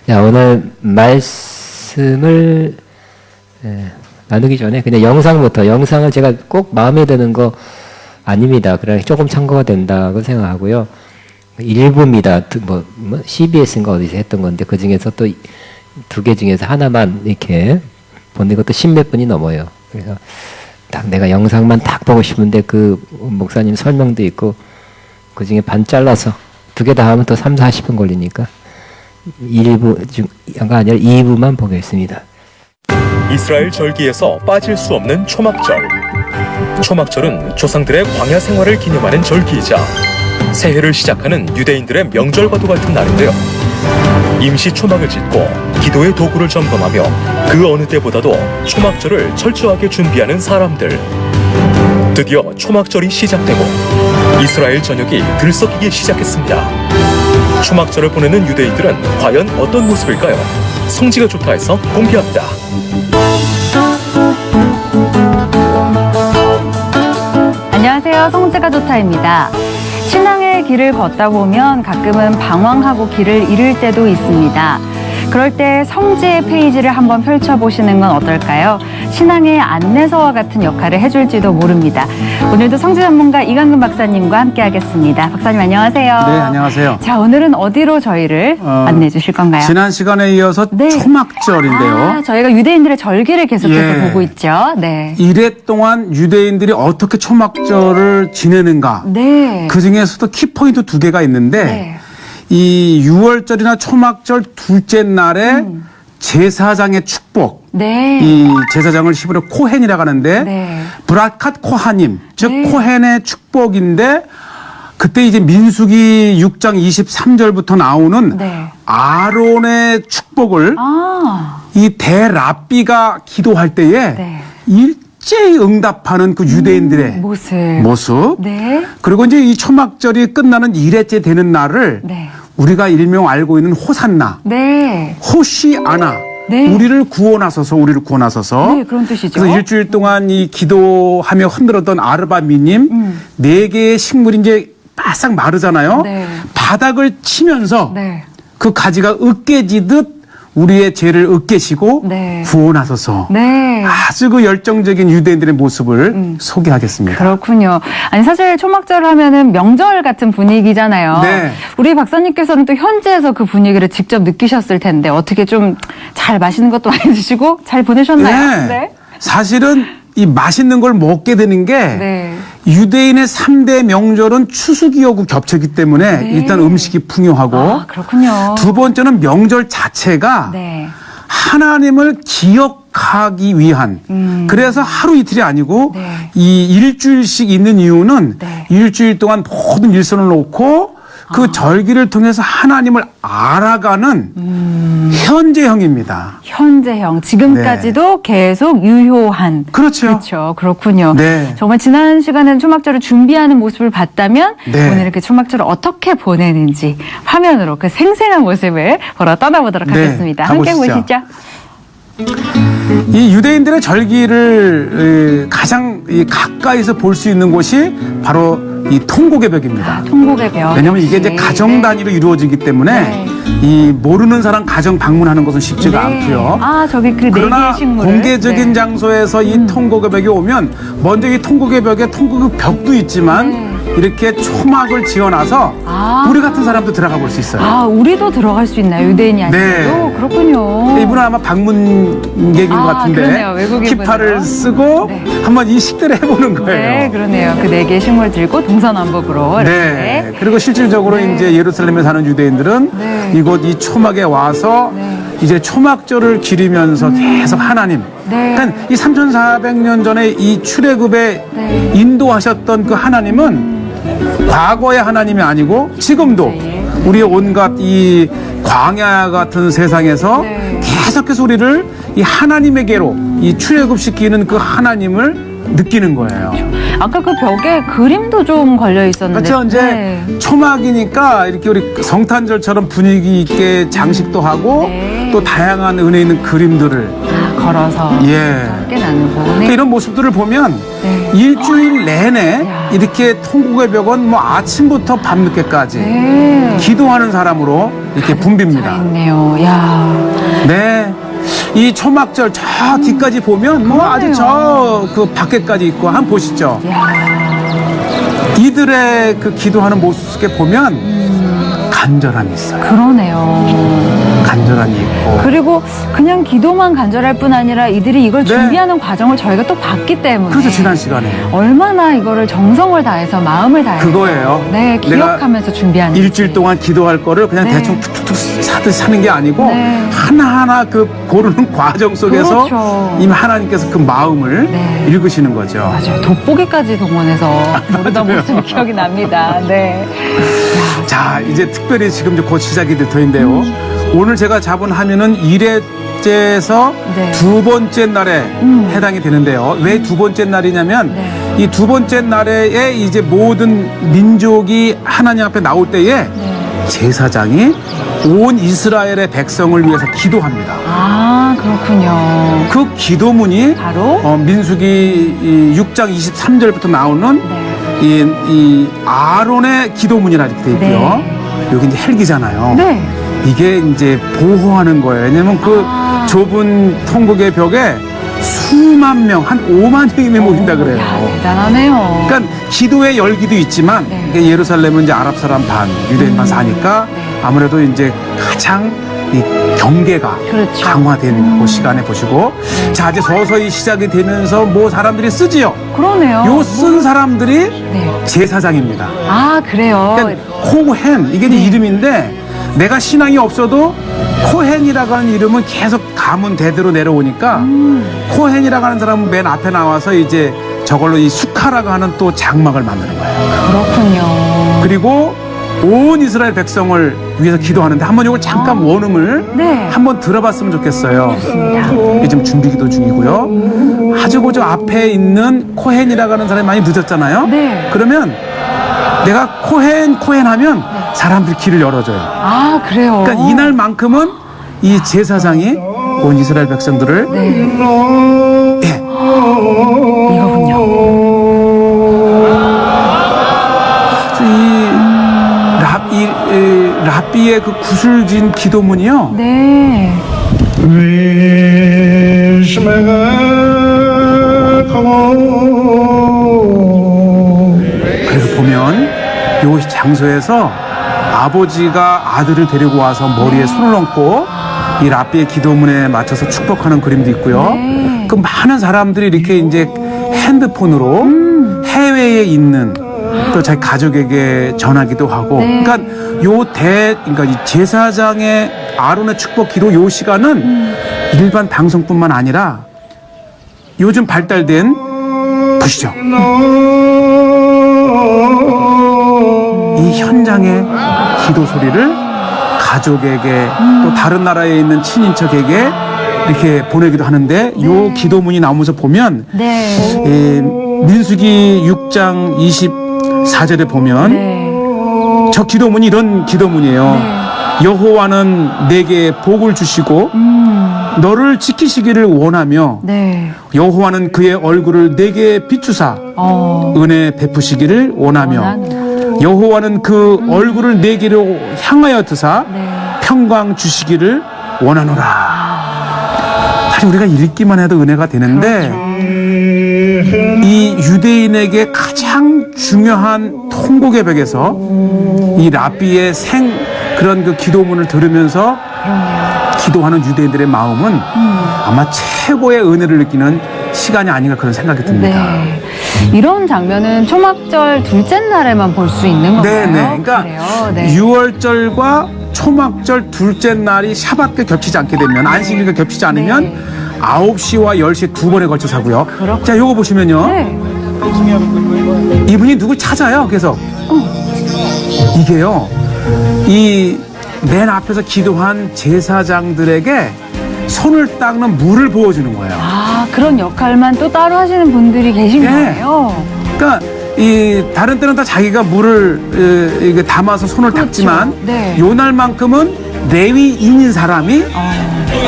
자, 오늘 말씀을 나누기 전에 그냥 영상을 제가 꼭 마음에 드는 거 아닙니다. 그러나 조금 참고가 된다고 생각하고요. 일부입니다. CBS인가 어디서 했던 건데 그 중에서 또 두 개 중에서 하나만 이렇게 보는 것도 10몇 분이 넘어요. 그래서 딱 내가 영상만 딱 보고 싶은데 그 목사님 설명도 있고 그 중에 반 잘라서 두 개 다 하면 또 3, 40분 걸리니까 일부 중가 아니라 2부만 보겠습니다. 이스라엘 절기에서 빠질 수 없는 초막절. 초막절은 조상들의 광야 생활을 기념하는 절기이자 새해를 시작하는 유대인들의 명절과도 같은 날인데요. 임시 초막을 짓고 기도의 도구를 점검하며 그 어느 때보다도 초막절을 철저하게 준비하는 사람들. 드디어 초막절이 시작되고 이스라엘 전역이 들썩이기 시작했습니다. 초막절을 보내는 유대인들은 과연 어떤 모습일까요? 성지가 좋다 해서 공개합니다. 안녕하세요. 성지가 좋다입니다. 신앙의 길을 걷다 보면 가끔은 방황하고 길을 잃을 때도 있습니다. 그럴 때 성지의 페이지를 한번 펼쳐보시는 건 어떨까요? 신앙의 안내서와 같은 역할을 해줄지도 모릅니다. 오늘도 성지 전문가 이강근 박사님과 함께 하겠습니다. 박사님 안녕하세요. 네, 안녕하세요. 자, 오늘은 어디로 저희를 안내해 주실 건가요? 지난 시간에 이어서 네. 초막절인데요. 저희가 유대인들의 절기를 계속해서 예. 보고 있죠. 네. 이래 동안 유대인들이 어떻게 초막절을 지내는가. 네. 그 중에서도 키포인트 두 개가 있는데 네. 이 6월절이나 초막절 둘째 날에 제사장의 축복. 네. 이 제사장을 히브리어 코헨이라고 하는데 네. 브라캇 코하님, 즉 네. 코헨의 축복인데 그때 이제 민수기 6장 23절부터 나오는 네. 아론의 축복을 이 대랍비가 기도할 때에 네. 일제히 응답하는 그 유대인들의 모습. 네. 그리고 이제 이 초막절이 끝나는 1회째 되는 날을 네. 우리가 일명 알고 있는 호산나, 네. 호시아나, 네. 우리를 구원하소서. 네, 그런 뜻이죠. 그래서 일주일 동안 이 기도하며 흔들었던 아르바미님 네 개의 식물이 이제 바싹 마르잖아요. 네. 바닥을 치면서 네. 그 가지가 으깨지듯 우리의 죄를 으깨시고 네. 구원하소서. 네. 아주 그 열정적인 유대인들의 모습을 소개하겠습니다. 그렇군요. 아니, 사실 초막절 하면은 명절 같은 분위기잖아요. 네. 우리 박사님께서는 또 현지에서 그 분위기를 직접 느끼셨을 텐데 어떻게 좀 잘 맛있는 것도 많이 드시고 잘 보내셨나요? 네. 사실은 이 맛있는 걸 먹게 되는 게 네. 유대인의 3대 명절은 추수기하고 겹치기 때문에 네. 일단 음식이 풍요하고 아, 그렇군요. 두 번째는 명절 자체가 네. 하나님을 기억하기 위한 그래서 하루 이틀이 아니고 네. 이 일주일씩 있는 이유는 네. 일주일 동안 모든 일선을 놓고 그 절기를 통해서 하나님을 알아가는 현재형입니다. 현재형, 지금까지도 계속 유효한. 그렇죠. 그렇죠. 그렇군요. 네. 정말 지난 시간에는 초막절을 준비하는 모습을 봤다면 네. 오늘 이렇게 초막절을 어떻게 보내는지 화면으로 그 생생한 모습을 보러 떠나보도록 네, 하겠습니다. 함께 가보시죠. 보시죠. 이 유대인들의 절기를 가장 가까이서 볼 수 있는 곳이 바로 이 통곡의 벽입니다. 통곡의 벽. 왜냐하면 이게 이제 역시. 가정 단위로 이루어지기 때문에 네. 이 모르는 사람 가정 방문하는 것은 쉽지가 네. 않고요. 아, 저기 그 네 그러나 개의 식물을. 공개적인 네. 장소에서 이 통곡의 벽에 오면 먼저 이 통곡의 벽에 통곡의 벽도 있지만 이렇게 초막을 지어놔서 우리 같은 사람도 들어가 볼 수 있어요. 아, 우리도 들어갈 수 있나요? 유대인이 아니어도? 네. 그렇군요. 이분은 아마 방문객인 것 같은데 그러네요. 외국인분으로. 키파를 쓰고 네. 한번 이 식대를 해보는 거예요. 네, 그러네요. 그 네 개의 식물 들고 동서남북으로 이렇게. 네. 그리고 실질적으로 네. 이제 예루살렘에 사는 유대인들은 네. 이곳 이 초막에 와서 네. 이제 초막절을 기리면서 계속 하나님. 네. 그러니까 이 3,400년 전에 이 출애굽에 네. 인도하셨던 그 하나님은 과거의 하나님이 아니고 지금도 네. 우리의 온갖 이 광야 같은 세상에서 네. 계속해서 우리를 이 하나님에게로 이 출애굽시키는 그 하나님을 느끼는 거예요. 아까 그 벽에 그림도 좀 걸려 있었는데. 그렇죠. 이제 네. 초막이니까 이렇게 우리 성탄절처럼 분위기 있게 장식도 하고 네. 또 다양한 은혜 있는 그림들을 걸어서. 예. 함께 나누고. 그러니까 네. 이런 모습들을 보면 네. 일주일 내내 야. 이렇게 통곡의 벽은 뭐 아침부터 밤늦게까지 네. 기도하는 사람으로 이렇게 붐빕니다. 있네요. 야. 네. 이 초막절 저 뒤까지 보면 뭐 아주 저 그 밖에까지 있고 한번 보시죠. 야. 이들의 그 기도하는 모습 속에 보면 간절함이 있어요. 그러네요. 간절함이 있고. 그리고 그냥 기도만 간절할 뿐 아니라 이들이 이걸 네. 준비하는 과정을 저희가 또 봤기 때문에 그래서 지난 시간에 얼마나 이거를 정성을 다해서 마음을 다해서 그거예요. 네, 기억하면서 준비하는 일주일 동안 기도할 거를 그냥 네. 대충 툭툭툭 사듯이 사는 게 아니고 네. 하나하나 그 고르는 과정 속에서 그렇죠. 이미 하나님께서 그 마음을 네. 읽으시는 거죠. 맞아요. 돋보기까지 동원해서 부르다 모습이 기억이 납니다. 네. 자, 이제 특별히 지금 이제 곧 시작이 될 터인데요. 오늘 제가 잡은 화면은 1회째에서 네. 두 번째 날에 해당이 되는데요. 왜 두 번째 날이냐면 네. 이 두 번째 날에 이제 모든 민족이 하나님 앞에 나올 때에 네. 제사장이 온 이스라엘의 백성을 위해서 기도합니다. 아, 그렇군요. 그 기도문이 바로 민수기 6장 23절부터 나오는 네. 이 아론의 기도문이라 이렇게 돼 있고요. 네. 여기 이제 헬기잖아요. 네. 이게 이제 보호하는 거예요. 왜냐면 그 좁은 통곡의 벽에 수만 명, 한 5만 명이 모인다 그래요. 야, 대단하네요. 그러니까 기도의 열기도 있지만 네. 이게 예루살렘은 이제 아랍 사람 반, 유대인만 사니까 네. 아무래도 이제 가장 이 경계가 그렇죠. 강화된 그 시간에 보시고 자 이제 서서히 시작이 되면서 뭐 사람들이 쓰지요. 그러네요. 요 쓴 사람들이 네. 제사장입니다. 아, 그래요. 그러니까 코헨 이게 이제 이름인데 내가 신앙이 없어도 코헨이라고 하는 이름은 계속 가문 대대로 내려오니까 코헨이라고 하는 사람은 맨 앞에 나와서 이제 저걸로 이 수카라고 하는 또 장막을 만드는 거예요. 그렇군요. 그리고 온 이스라엘 백성을 위해서 기도하는데 한번 이걸 잠깐 원음을 네. 한번 들어봤으면 좋겠어요. 좋습니다. 이게 지금 준비기도 중이고요. 아주 그저 앞에 있는 코헨이라고 하는 사람이 많이 늦었잖아요. 네. 그러면 내가 코헨 하면 사람들이 길을 열어줘요. 아, 그래요. 그러니까 이날만큼은 이 제사장이 온 이스라엘 백성들을 네. 예, 이거군요. 이 랍비의 그 구슬진 기도문이요. 네. 그래서 보면 요 장소에서 아버지가 아들을 데리고 와서 머리에 손을 얹고 이 랍비의 기도문에 맞춰서 축복하는 그림도 있고요. 네. 그 많은 사람들이 이렇게 이제 핸드폰으로 해외에 있는 또 자기 가족에게 전하기도 하고. 네. 그러니까 그러니까 이 제사장의 아론의 축복 기도 요 시간은 일반 방송뿐만 아니라 요즘 발달된 보시죠. 이 현장의 기도 소리를 가족에게 또 다른 나라에 있는 친인척에게 이렇게 보내기도 하는데 요 기도문이 나오면서 보면 네. 민수기 6장 24절에 보면 네. 저 기도문이 이런 기도문이에요. 여호와는 내게 복을 주시고 너를 지키시기를 원하며 네. 여호와는 그의 얼굴을 내게 비추사 은혜 베푸시기를 원하며 원하는. 여호와는 그 얼굴을 내게로 향하여 드사 네. 평강 주시기를 원하노라. 사실 우리가 읽기만 해도 은혜가 되는데 이 유대인에게 가장 중요한 통곡의 벽에서 이 랍비의 그런 그 기도문을 들으면서 기도하는 유대인들의 마음은 아마 최고의 은혜를 느끼는 시간이 아닌가 그런 생각이 듭니다. 네. 이런 장면은 초막절 둘째 날에만 볼 수 있는 건가요? 네네. 그러니까 그래요? 네. 6월절과 초막절 둘째 날이 샤밧과 겹치지 않게 되면 안식일과 겹치지 않으면 네. 9시와 10시에 두 번에 걸쳐서 하고요. 그렇군요. 자, 요거 보시면요. 네. 이분이 누굴 찾아요. 그래서 이게요. 이 맨 앞에서 기도한 제사장들에게 손을 닦는 물을 부어주는 거예요. 아, 그런 역할만 또 따로 하시는 분들이 계신 네. 거예요? 그러니까 이 다른 때는 다 자기가 물을 이게 담아서 손을 그렇죠. 닦지만 네. 요 날만큼은 레위인인 사람이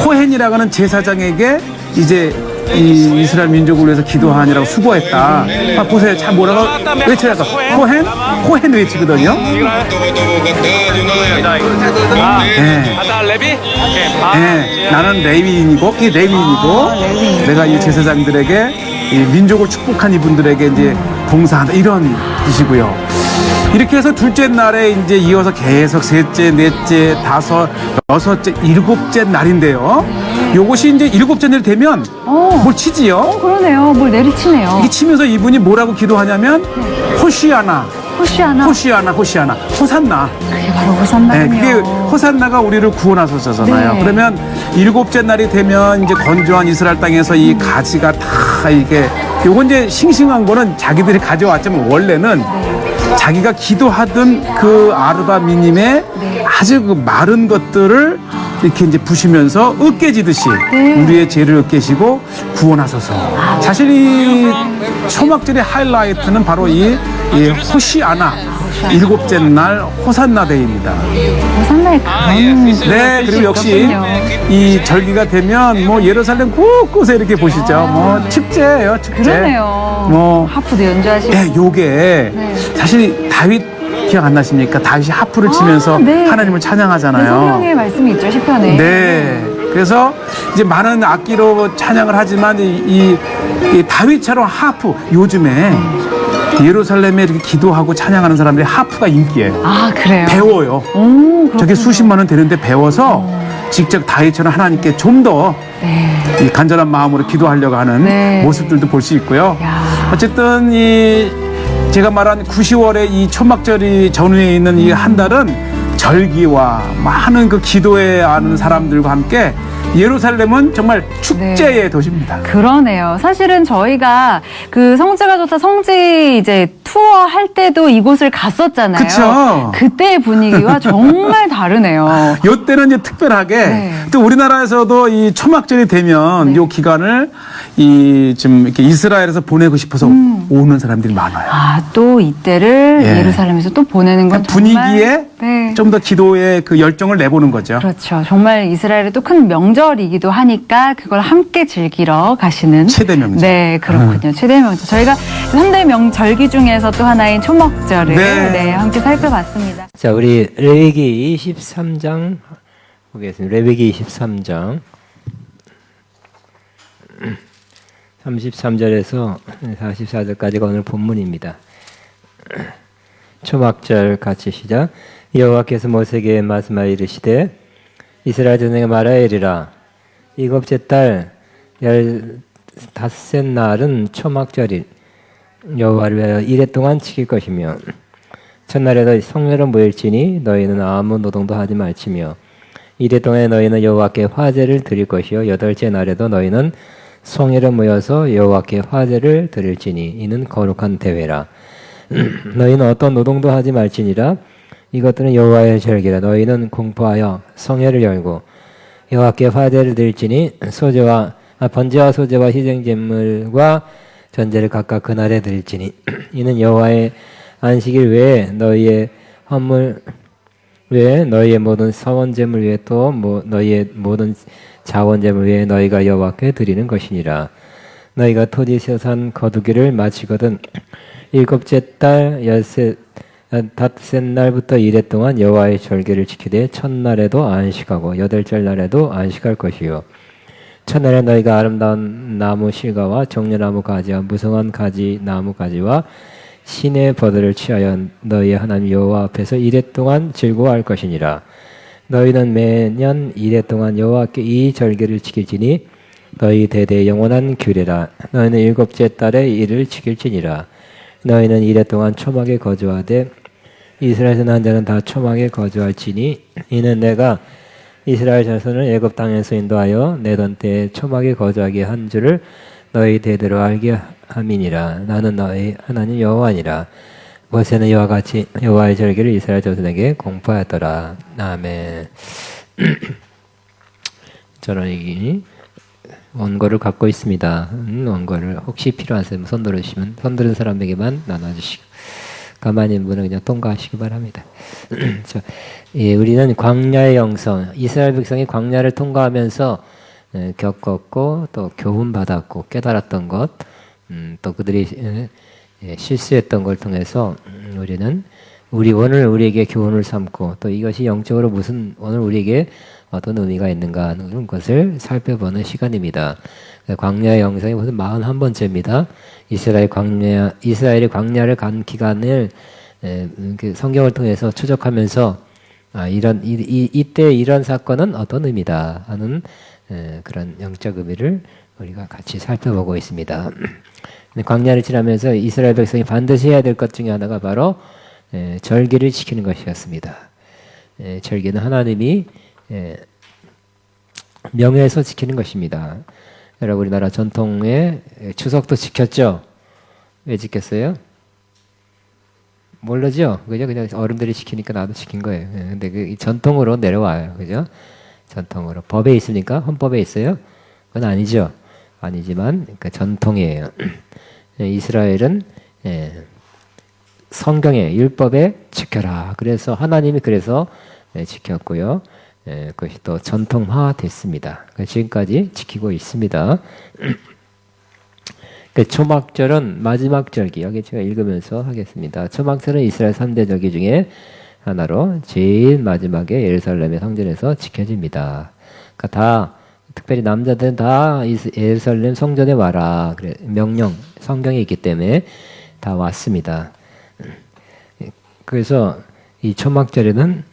코헨이라고 하는 제사장에게 이제 이 이스라엘 민족을 위해서 기도하느라고 수고했다. 보세요. 참 뭐라고 외쳐야 돼. 코헨 외치거든요. 나는 레위인이고, 내가 이 제사장들에게 이 민족을 축복한 이분들에게 이제 봉사한다 이런 뜻이고요. 이렇게 해서 둘째 날에 이제 이어서 계속 셋째, 넷째, 다섯, 여섯째, 일곱째 날인데요. 요것이 이제 일곱째 날이 되면 뭘 치지요? 그러네요. 뭘 내리치네요. 이게 치면서 이분이 뭐라고 기도하냐면 호시아나, 호산나. 그게 바로 호산나군요. 그게 호산나가 우리를 구원하소서잖아요. 네. 그러면 일곱째 날이 되면 이제 건조한 이스라엘 땅에서 이 가지가 다 이게 요건 이제 싱싱한 거는 자기들이 가져왔지만 원래는 자기가 기도하던 그 아르바 미님의 아주 그 마른 것들을 이렇게 이제 부시면서 으깨지듯이 우리의 죄를 으깨시고 구원하소서. 사실 이 초막절의 하이라이트는 바로 이 호시아나 일곱째 날 호산나 데이입니다. 호산나의 그런 네, 그리고 역시 이 절기가 되면 뭐 예루살렘 곳곳에 이렇게 보시죠. 뭐 축제예요, 축제. 그러네요. 뭐 하프도 연주하시고. 네, 요게 사실 다윗 기억 안 나십니까? 다윗이 하프를 치면서 네. 하나님을 찬양하잖아요. 성경의 말씀이 있죠, 시편에. 네. 그래서 이제 많은 악기로 찬양을 하지만 이 다윗처럼 하프 요즘에 예루살렘에 이렇게 기도하고 찬양하는 사람들이 하프가 인기예요. 아, 그래요? 배워요. 오, 저게 수십만 원 되는데 배워서 직접 다윗처럼 하나님께 좀 더 이 간절한 마음으로 기도하려고 하는 모습들도 볼 수 있고요. 어쨌든 이 제가 말한 9,10월의 이 초막절이 전후에 있는 이 한 달은 절기와 많은 그 기도에 아는 사람들과 함께 예루살렘은 정말 축제의 도시입니다. 그러네요. 사실은 저희가 그 성지가 좋다 성지 이제 투어 할 때도 이곳을 갔었잖아요. 그쵸. 그때의 분위기와 정말 다르네요. 이때는 이제 특별하게 또 우리나라에서도 이 초막절이 되면 이 기간을 좀 이렇게 이스라엘에서 보내고 싶어서 오는 사람들이 많아요. 아, 또 이때를 예루살렘에서 또 보내는 건 분위기에 정말, 좀 더 기도의 그 열정을 내보는 거죠. 그렇죠. 정말 이스라엘의 또 큰 명절이기도 하니까 그걸 함께 즐기러 가시는 최대 명절. 네, 그렇군요. 최대 명절. 저희가 3대 명절기 중에서 또 하나인 초막절을 함께 살펴봤습니다. 자, 우리 레위기 23장 보겠습니다. 레위기 23장 33절에서 44절까지가 오늘 본문입니다. 초막절 같이 시작. 여호와께서 모세에게 말씀하여 이르시되 이스라엘 전에게 말하여 이르라. 일곱째 달 15째 날은 초막절일 여호와를 위하여 이레 동안 지킬 것이며 첫날에도 성회로 모일지니 너희는 아무 노동도 하지 말지며 이레 동안에 너희는 여호와께 화제를 드릴 것이요 여덟째 날에도 너희는 성회로 모여서 여호와께 화제를 드릴지니 이는 거룩한 대회라. 너희는 어떤 노동도 하지 말지니라. 이것들은 여호와의 절기라. 너희는 공포하여 성회를 열고 여호와께 화제를 드릴지니 번제와 소제와 희생제물과 전제를 각각 그날에 드릴지니 이는 여호와의 안식일 외에 너희의 헌물 외에 너희의 모든 서원제물 외에 또 너희의 모든 자원제물 외에 너희가 여호와께 드리는 것이니라. 너희가 토지에서 산 거두기를 마치거든 일곱째 달 닷새 날부터 이레 동안 여호와의 절기를 지키되 첫날에도 안식하고 여덟째 날에도 안식할 것이요 첫날에 너희가 아름다운 나무 실과와 정려나무 가지와 무성한 가지 나무 가지와 신의 버들을 취하여 너희의 하나님 여호와 앞에서 이레 동안 즐거워할 것이니라. 너희는 매년 이레 동안 여호와께 이 절기를 지킬지니 너희 대대 영원한 규례라. 너희는 일곱째 달에 이를 지킬지니라. 너희는 이레 동안 초막에 거주하되 이스라엘 한 자는 다 초막에 거주할지니 이는 내가 이스라엘 자손을 애굽 땅에서 인도하여 내던 때에 초막에 거주하게 한 줄을 너희 대대로 알게 함이니라. 나는 너희 하나님 여호와니라. 모세는 이와 같이 여호와의 절기를 이스라엘 자손에게 공포하였더라. 아멘. 저는 이 원고를 갖고 있습니다. 원고를 혹시 필요하시면 손 들어주시면 손 들은 사람에게만 나눠주시고 가만히 있는 분은 그냥 통과하시기 바랍니다. 우리는 광야의 영성, 이스라엘 백성이 광야를 통과하면서 겪었고 또 교훈 받았고 깨달았던 것, 또 그들이 실수했던 걸 통해서 우리는 오늘 우리에게 교훈을 삼고 또 이것이 영적으로 무슨 오늘 우리에게 어떤 의미가 있는가 하는 것을 살펴보는 시간입니다. 광야의 영상이 무슨 41번째입니다. 이스라엘이 광야를 간 기간을 성경을 통해서 추적하면서 이때 이런 사건은 어떤 의미다 하는 그런 영적 의미를 우리가 같이 살펴보고 있습니다. 광야를 지나면서 이스라엘 백성이 반드시 해야 될 것 중에 하나가 바로 절기를 지키는 것이었습니다. 절기는 하나님이 명예에서 지키는 것입니다. 여러분 우리나라 전통의 추석도 지켰죠? 왜 지켰어요? 모르죠? 그죠? 그냥 어른들이 지키니까 나도 지킨 거예요. 근데 그 전통으로 내려와요. 그죠? 전통으로. 법에 있습니까? 헌법에 있어요? 그건 아니죠. 아니지만 그 전통이에요. 이스라엘은 성경에 율법에 지켜라. 그래서 하나님이 지켰고요. 그것이 또 전통화됐습니다. 지금까지 지키고 있습니다. 그 초막절은 마지막 절기. 여기 제가 읽으면서 하겠습니다. 초막절은 이스라엘 3대 절기 중에 하나로 제일 마지막에 예루살렘의 성전에서 지켜집니다. 그러니까 다 특별히 남자들은 다 예루살렘 성전에 와라. 그래 명령 성경에 있기 때문에 다 왔습니다. 그래서 이 초막절에는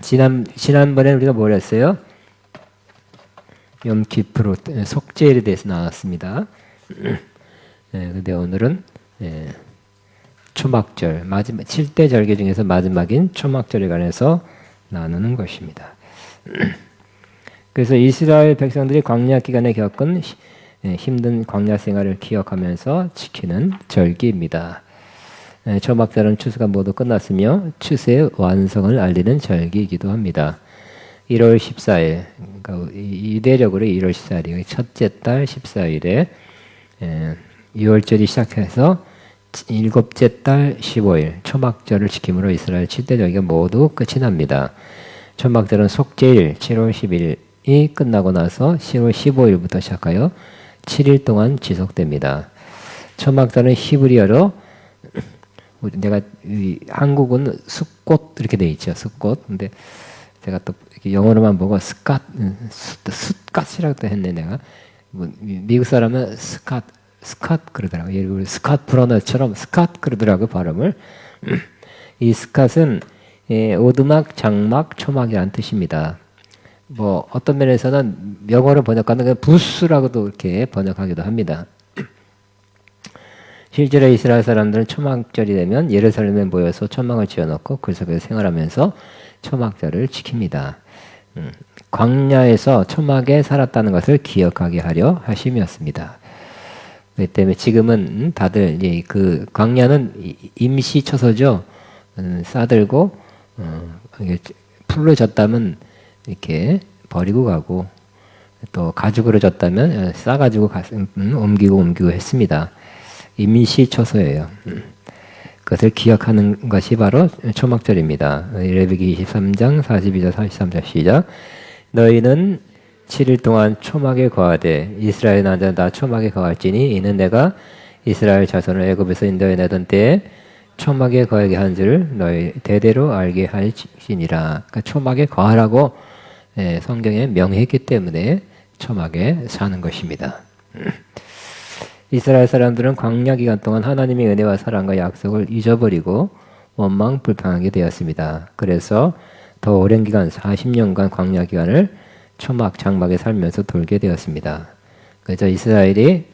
지난번에 우리가 뭘 했어요? 염키프로 속죄일에 대해서 나왔습니다. 근데 오늘은 초막절 마지막 7대 절기 중에서 마지막인 초막절에 관해서 나누는 것입니다. 그래서 이스라엘 백성들이 광야 기간에 겪은 힘든 광야 생활을 기억하면서 지키는 절기입니다. 초막절은 추수가 모두 끝났으며 추수의 완성을 알리는 절기이기도 합니다. 1월 14일, 그러니까 이대력으로 1월 14일이 첫째 달 14일에 6월절이 시작해서 7째 달 15일 초막절을 지킴으로 이스라엘 7대 절기가 모두 끝이 납니다. 초막절은 속죄일 7월 10일이 끝나고 나서 10월 15일부터 시작하여 7일 동안 지속됩니다. 초막절은 히브리어로 내가 한국은 숫꽃 이렇게 돼 있죠. 숫꽃. 근데 제가 또 이렇게 영어로만 보고 숫갓이라고 했네 내가. 미국 사람은 스캇 그러더라고요. 예를 들어 스캇 브러너처럼 스캇 그러더라고요 발음을. 이 스캇은 오두막, 장막, 초막이라는 뜻입니다. 뭐 어떤 면에서는 영어로 번역하는 부스라고도 이렇게 번역하기도 합니다. 실제로 이스라엘 사람들은 초막절이 되면 예루살렘에 모여서 초막을 지어놓고 그 속에서 생활하면서 초막절을 지킵니다. 광야에서 초막에 살았다는 것을 기억하게 하려 하심이었습니다. 그렇기 때문에 지금은 다들 그 광야는 임시 처소죠. 싸들고 풀로 졌다면 이렇게 버리고 가고 또 가죽으로 졌다면 싸가지고 옮기고 했습니다. 임시 처소예요. 그것을 기억하는 것이 바로 초막절입니다. 레위기 23장 42절 43절 시작. 너희는 7일 동안 초막에 거하되 이스라엘 남자는 다 초막에 거할지니 이는 내가 이스라엘 자손을 애굽에서 인도해 내던 때에 초막에 거하게 한 줄을 너희 대대로 알게 할지니라. 그러니까 초막에 거하라고 성경에 명했기 때문에 초막에 사는 것입니다. 이스라엘 사람들은 광야 기간 동안 하나님의 은혜와 사랑과 약속을 잊어버리고 원망불평하게 되었습니다. 그래서 더 오랜 기간 40년간 광야 기간을 초막, 장막에 살면서 돌게 되었습니다. 그래서 이스라엘이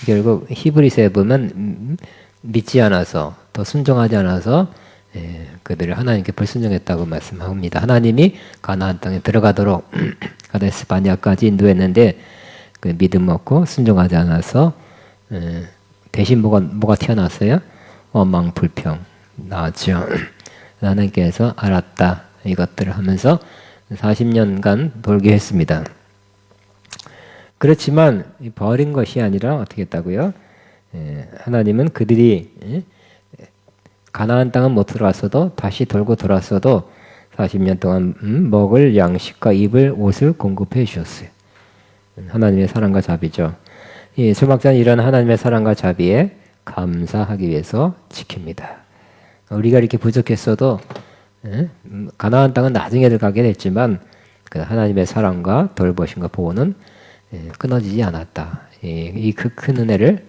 결국 히브리서에 보면 믿지 않아서 또 순종하지 않아서 그들을 하나님께 불순종했다고 말씀합니다. 하나님이 가나안 땅에 들어가도록 가데스 바네아까지 인도했는데 그 믿음 없고 순종하지 않아서 대신 뭐가 튀어나왔어요? 원망불평 나왔죠. 하나님께서 알았다 이것들을 하면서 40년간 돌게 했습니다. 그렇지만 버린 것이 아니라 어떻게 했다고요? 하나님은 그들이 가나안 땅은 못 들어왔어도 다시 돌고 돌았어도 40년 동안 먹을 양식과 입을 옷을 공급해 주셨어요. 하나님의 사랑과 자비죠. 이 초막절은 이런 하나님의 사랑과 자비에 감사하기 위해서 지킵니다. 우리가 이렇게 부족했어도 가나안 땅은 나중에 들어가게 됐지만 그 하나님의 사랑과 돌보심과 보호는 끊어지지 않았다. 이 그 큰 은혜를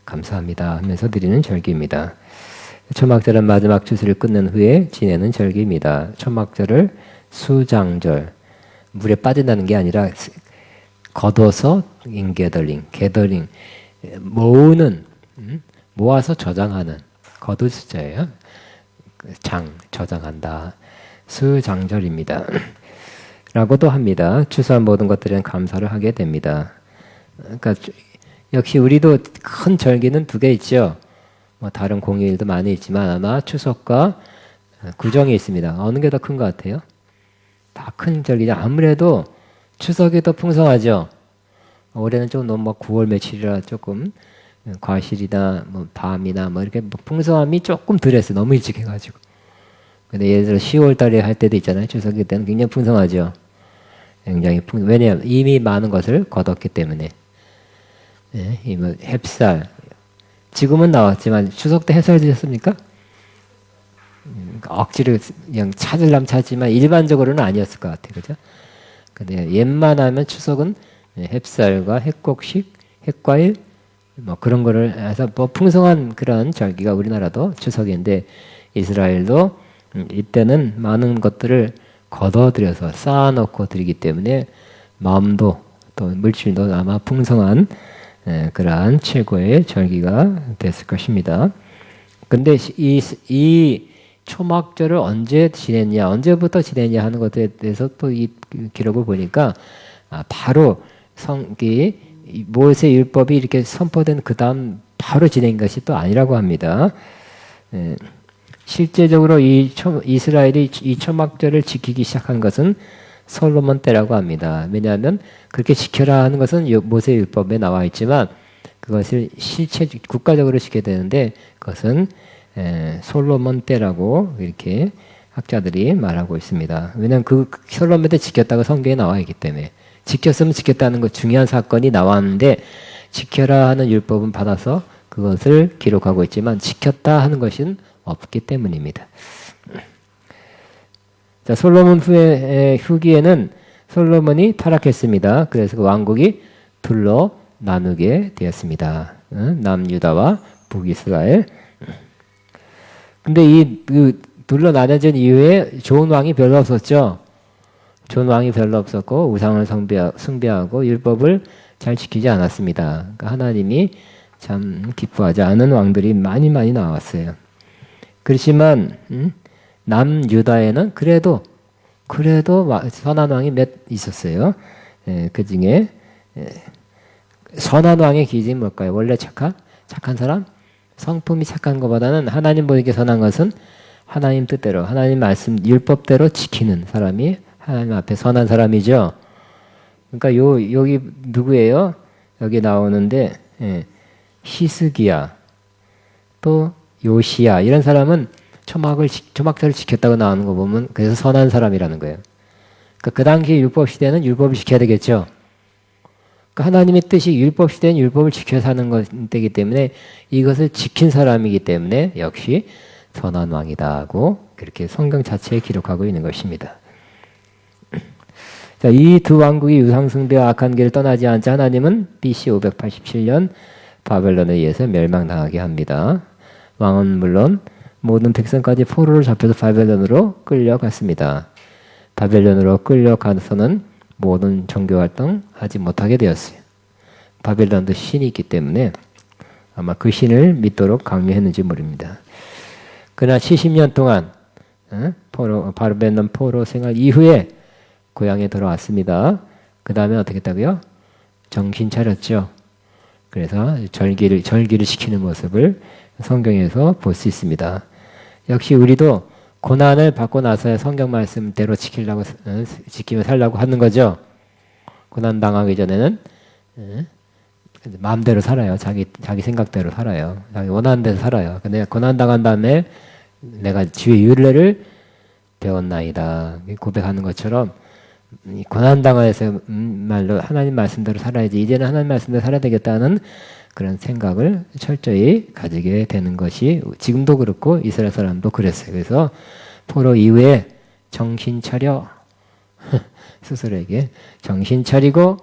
감사합니다 하면서 드리는 절기입니다. 초막절은 마지막 추수를 끝낸 후에 지내는 절기입니다. 초막절을 수장절, 물에 빠진다는 게 아니라 걷어서 인게더링, 게더링, 모으는, 모아서 저장하는, 거둘 숫자예요. 장, 저장한다. 수장절입니다. 라고도 합니다. 추수한 모든 것들은 감사를 하게 됩니다. 그러니까 역시 우리도 큰 절기는 두 개 있죠. 뭐 다른 공휴일도 많이 있지만 아마 추석과 구정이 있습니다. 어느 게 더 큰 것 같아요? 다 큰 절기죠. 아무래도 추석이 더 풍성하죠. 올해는 좀 너무 뭐 9월 며칠이라 조금 과실이나 뭐 밤이나 뭐 이렇게 풍성함이 조금 덜했어요. 너무 일찍 해가지고. 근데 예를 들어 10월 달에 할 때도 있잖아요. 추석이 때는 굉장히 풍성하죠. 굉장히 왜냐하면 이미 많은 것을 거뒀기 때문에. 예, 이 뭐 햅쌀. 지금은 나왔지만 추석 때 햇살 드셨습니까? 억지로 그냥 찾으려면 찾지만 일반적으로는 아니었을 것 같아요. 그죠? 근데 웬만하면 추석은 햅쌀과 햇곡식, 햇과일 뭐 그런 거를 해서 뭐 풍성한 그런 절기가 우리나라도 추석인데 이스라엘도 이때는 많은 것들을 걷어들여서 쌓아놓고 드리기 때문에 마음도 또 물질도 아마 풍성한 그러한 최고의 절기가 됐을 것입니다. 근데 이 초막절을 언제 지냈냐, 언제부터 지냈냐 하는 것에 대해서 또 이 기록을 보니까 바로 모세 율법이 이렇게 선포된 그 다음 바로 지낸 것이 또 아니라고 합니다. 실제적으로 이스라엘이 이 초막절을 지키기 시작한 것은 솔로몬 때라고 합니다. 왜냐하면 그렇게 지켜라 하는 것은 모세 율법에 나와 있지만 그것을 실체 국가적으로 지켜야 되는데 그것은 솔로몬 때라고 이렇게 학자들이 말하고 있습니다. 왜냐하면 그 솔로몬 때 지켰다고 성경에 나와 있기 때문에 지켰으면 지켰다는 것 중요한 사건이 나왔는데 지켜라 하는 율법은 받아서 그것을 기록하고 있지만 지켰다 하는 것은 없기 때문입니다. 자, 솔로몬 후기에는 솔로몬이 타락했습니다. 그래서 그 왕국이 둘로 나누게 되었습니다. 남유다와 북이스라엘. 근데 둘로 나눠진 이후에 좋은 왕이 별로 없었죠. 좋은 왕이 별로 없었고 우상을 숭배하고 율법을 잘 지키지 않았습니다. 그러니까 하나님이 참 기뻐하지 않은 왕들이 많이 나왔어요. 그렇지만 남유다에는 그래도 선한 왕이 몇 있었어요. 그 중에 선한 왕의 기준이 뭘까요? 원래 착한 사람? 성품이 착한 것보다는 하나님 보기에 선한 것은 하나님 뜻대로 하나님 말씀 율법대로 지키는 사람이 하나님 앞에 선한 사람이죠. 그러니까 여기 누구예요? 여기 나오는데 히스기야 또 요시야 이런 사람은 초막절을 지켰다고 나오는 거 보면 그래서 선한 사람이라는 거예요. 그러니까 그 당시 율법 시대는 율법을 지켜야 되겠죠. 그러니까 하나님의 뜻이 율법 시대는 율법을 지켜 사는 것이기 때문에 이것을 지킨 사람이기 때문에 역시 선한 왕이다 하고 그렇게 성경 자체에 기록하고 있는 것입니다. 자, 이 두 왕국이 우상숭배와 악한 길을 떠나지 않자 하나님은 BC 587년 바벨론에 의해서 멸망당하게 합니다. 왕은 물론 모든 백성까지 포로로 잡혀서 바벨론으로 끌려갔습니다. 바벨론으로 끌려가서는 모든 종교활동 하지 못하게 되었어요. 바벨론도 신이 있기 때문에 아마 그 신을 믿도록 강요했는지 모릅니다. 그러나 70년 동안 바벨론 포로 생활 이후에 고향에 돌아왔습니다. 그 다음에 어떻게 했다고요? 정신 차렸죠. 그래서 절기를 지키는 모습을 성경에서 볼 수 있습니다. 역시 우리도 고난을 받고 나서야 성경 말씀대로 지키며 살려고 하는 거죠. 고난 당하기 전에는 마음대로 살아요. 자기 생각대로 살아요. 자기 원하는 대로 살아요. 근데 고난 당한 다음에 내가 주의 율례를 배웠나이다 고백하는 것처럼 이 고난당해서 말로 하나님 말씀대로 살아야지 이제는 하나님 말씀대로 살아야 되겠다는 그런 생각을 철저히 가지게 되는 것이 지금도 그렇고 이스라엘 사람도 그랬어요. 그래서 포로 이후에 정신 차려 스스로에게 정신 차리고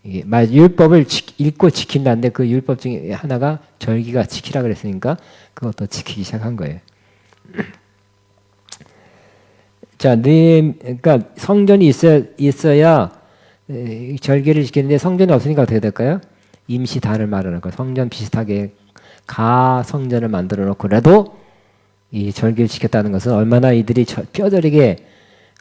율법을 읽고 지킨다는데 그 율법 중에 하나가 절기가 지키라 그랬으니까 그것도 지키기 시작한 거예요. 자, 그러니까 성전이 있어야 절기를 지키는데 성전이 없으니까 어떻게 될까요? 임시 달을 말하는 성전 비슷하게 가 성전을 만들어 놓고라도 이 절기를 지켰다는 것은 얼마나 이들이 뼈저리게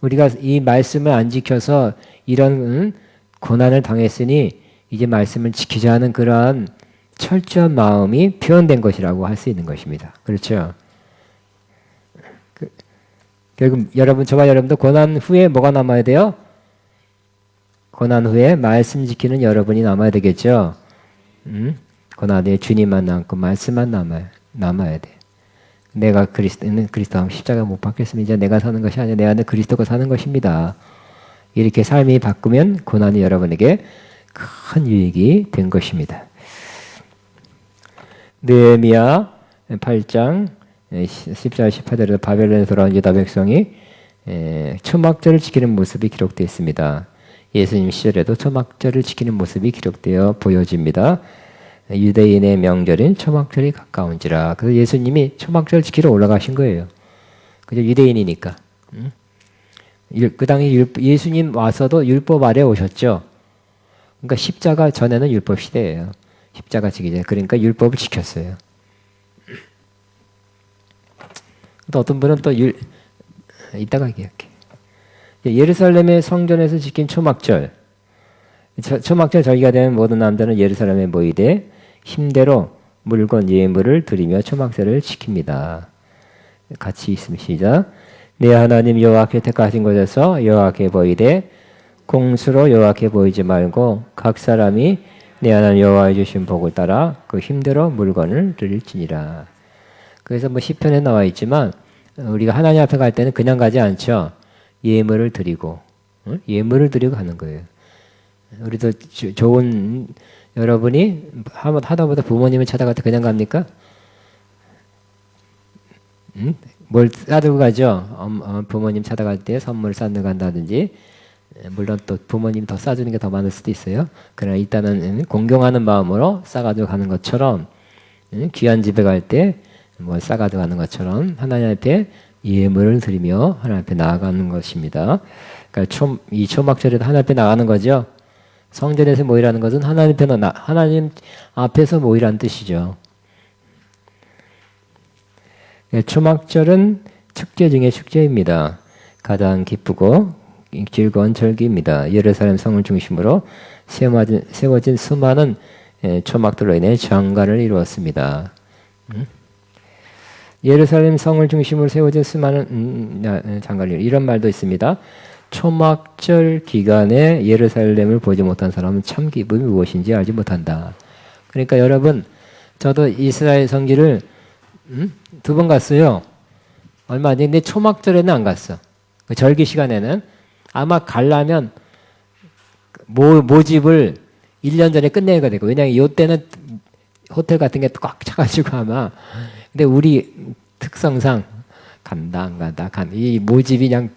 우리가 이 말씀을 안 지켜서 이런 고난을 당했으니 이제 말씀을 지키자 하는 그러한 철저한 마음이 표현된 것이라고 할 수 있는 것입니다. 그렇죠? 결국 저와 여러분도 고난 후에 뭐가 남아야 돼요? 고난 후에 말씀 지키는 여러분이 남아야 되겠죠? 고난 후에 주님만 남고 말씀만 남아야 돼. 내가 그리스도와 십자가 못 박혔으면 이제 내가 사는 것이 아니라 내 안에 그리스도가 사는 것입니다. 이렇게 삶이 바꾸면 고난이 여러분에게 큰 유익이 된 것입니다. 느헤미야 8장 14절 18절에도 바벨론에 돌아온 유다 백성이 초막절을 지키는 모습이 기록되어 있습니다. 예수님 시절에도 초막절을 지키는 모습이 기록되어 보여집니다. 유대인의 명절인 초막절이 가까운지라. 그래서 예수님이 초막절 지키러 올라가신 거예요. 그죠? 유대인이니까. 그 당시 예수님 와서도 율법 아래 오셨죠. 그러니까 십자가 전에는 율법 시대예요. 십자가 지기 전에. 그러니까 율법을 지켰어요. 또 어떤 분은 또 이따가 얘기할게. 예루살렘의 성전에서 지킨 초막절. 초막절 절기가 되면 모든 남자는 예루살렘에 모이되 힘대로 물건 예물을 드리며 초막절을 지킵니다. 같이 있으면 시작. 내 하나님 여호와께 택하신 곳에서 여호와께 보이되 공수로 여호와께 보이지 말고 각 사람이 내 하나님 여호와의 주신 복을 따라 그 힘대로 물건을 드릴지니라. 그래서 뭐 시편에 나와 있지만 우리가 하나님 앞에 갈 때는 그냥 가지 않죠. 예물을 드리고 예물을 드리고 가는 거예요. 우리도 좋은 여러분이 하다 보다 부모님을 찾아갈 때 그냥 갑니까? 뭘 싸들고 가죠? 부모님 찾아갈 때 선물 싸들고 간다든지 물론 또 부모님 더 싸주는 게 더 많을 수도 있어요. 그러나 일단은 공경하는 마음으로 싸가지고 가는 것처럼 귀한 집에 갈 때 뭘 싸가지고 가는 것처럼 하나님 앞에 예물을 드리며 하나님 앞에 나아가는 것입니다. 그러니까 이 초막절에도 하나님 앞에 나가는 거죠. 성전에서 모이라는 것은 하나님 앞에서 모이라는 뜻이죠. 초막절은 축제 중에 축제입니다. 가장 기쁘고 즐거운 절기입니다. 예루살렘 성을 중심으로 세워진 수많은 초막들로 인해 장관을 이루었습니다. 예루살렘 성을 중심으로 세워진 수많은 장관을 이런 말도 있습니다. 초막절 기간에 예루살렘을 보지 못한 사람은 참 기쁨이 무엇인지 알지 못한다. 그러니까 여러분, 저도 이스라엘 성지를 2번 갔어요. 얼마 안 됐는데 초막절에는 안 갔어. 그 절기 시간에는 아마 가려면 모집을 1년 전에 끝내야 되고, 왜냐하면 이때는 호텔 같은 게 꽉 차가지고 아마. 근데 우리 특성상 간다 안 간다 이 모집이 그냥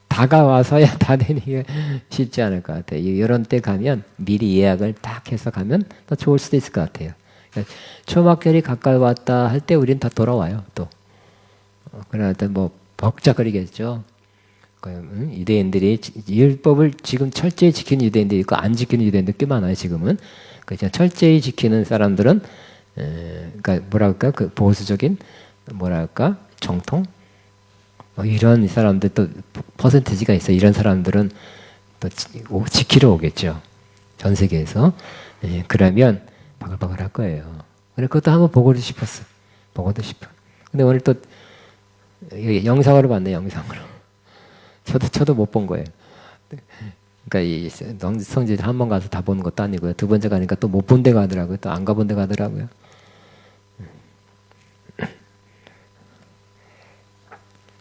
다가와서야 다 되는 게 쉽지 않을 것 같아요. 이런 때 가면 미리 예약을 딱 해서 가면 더 좋을 수도 있을 것 같아요. 그러니까 초막절이 가까이 왔다 할 때 우리는 다 돌아와요. 또 그러나 뭐 벅적거리겠죠. 유대인들이 율법을 지금 철저히 지키는 유대인들이 있고 안 지키는 유대인들 꽤 많아요. 지금은 그냥 철저히 지키는 사람들은 그러니까 뭐랄까 그 보수적인 뭐랄까 정통 이런 사람들 또 퍼센티지가 있어. 이런 사람들은 또 지키러 오겠죠. 전 세계에서. 그러면 바글바글 할 거예요. 그래 그것도 한번 보고도 싶었어. 보고도 싶어. 근데 오늘 또 영상으로 봤네. 영상으로. 저도 못 본 거예요. 그러니까 이 성지 한 번 가서 다 보는 것도 아니고요. 두 번째 가니까 또 못 본 데 가더라고요. 또 안 가본 데 가더라고요.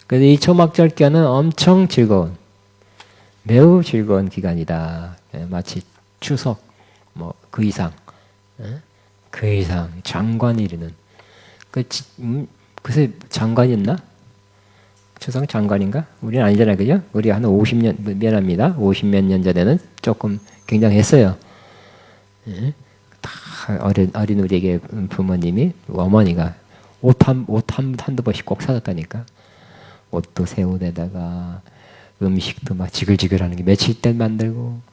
그래서 이 초막절 기간은 엄청 즐거운 매우 즐거운 기간이다. 마치 추석 뭐 그 이상, 그 이상 장관이 이르는 글쎄 장관이었나? 추석 장관인가? 우리는 아니잖아요, 그죠? 우리 한 50년 미안합니다. 50몇 년 전에는 조금 굉장했어요. 다 어린 우리에게 부모님이 어머니가 옷 한두 번씩 꼭 사줬다니까. 옷도 새 옷에다가 음식도 막 지글지글하는 게 며칠 때 만들고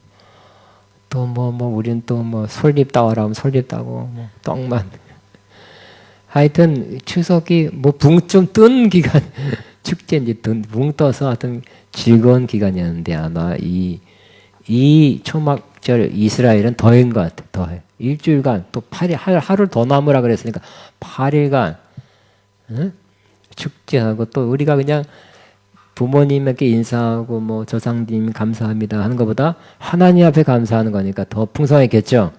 또 우리는 또 솔잎 따오라 하면 솔잎 따고 떡만 하여튼 추석이 붕 좀 뜬 기간 축제인지 붕 떠서 하여튼 즐거운 기간이었는데 아마 이 초막절 이스라엘은 더인 것 같아. 더해. 일주일간 또 8일 하루 더 남으라 그랬으니까 8일간 축제하고 또 우리가 그냥 부모님에게 인사하고 조상님 감사합니다 하는 것보다 하나님 앞에 감사하는 거니까 더 풍성했겠죠.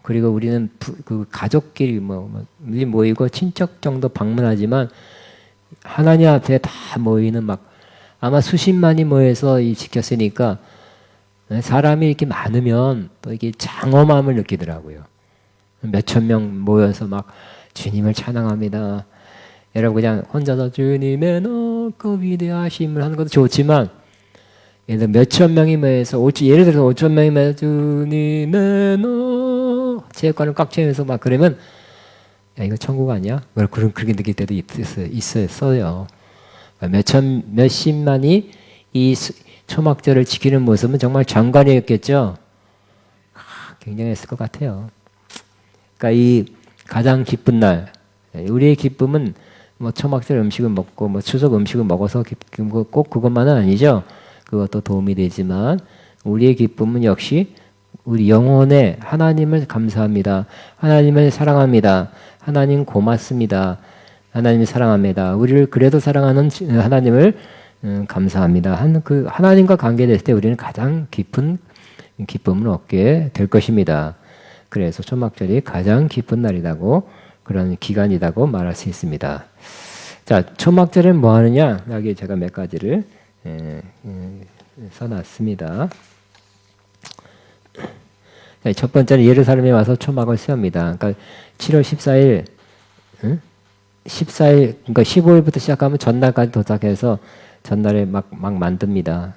그리고 우리는 그 가족끼리 모이고 친척 정도 방문하지만 하나님 앞에 다 모이는 아마 수십만이 모여서 지켰으니까 사람이 이렇게 많으면 또 이게 장엄함을 느끼더라고요. 몇천 명 모여서 주님을 찬양합니다. 여러분 그냥 혼자서 주님의 높고 위대하심을 하는 것도 좋지만 몇천 명이 모여서 예를 들어서 5천 명이 모여서 주님의 체육관을 꽉 채우면서 그러면 야 이거 천국 아니야? 그렇게 느낄 때도 있어요. 몇십만이 이 초막절을 지키는 모습은 정말 장관이었겠죠. 굉장했을 것 같아요. 그러니까 이 가장 기쁜 날 우리의 기쁨은 초막절 음식을 먹고 추석 음식을 먹어서 꼭 그것만은 아니죠. 그것도 도움이 되지만 우리의 기쁨은 역시 우리 영혼에 하나님을 감사합니다. 하나님을 사랑합니다. 하나님 고맙습니다. 하나님 사랑합니다. 우리를 그래도 사랑하는 하나님을 감사합니다. 하나님과 관계됐을 때 우리는 가장 깊은 기쁨을 얻게 될 것입니다. 그래서 초막절이 가장 기쁜 날이라고 그런 기간이라고 말할 수 있습니다. 자, 초막절은 뭐 하느냐? 여기 제가 몇 가지를 써놨습니다. 자, 첫 번째는 예루살렘에 와서 초막을 세웁니다. 그러니까 7월 14일, 14일, 그러니까 15일부터 시작하면 전날까지 도착해서 전날에 막 만듭니다.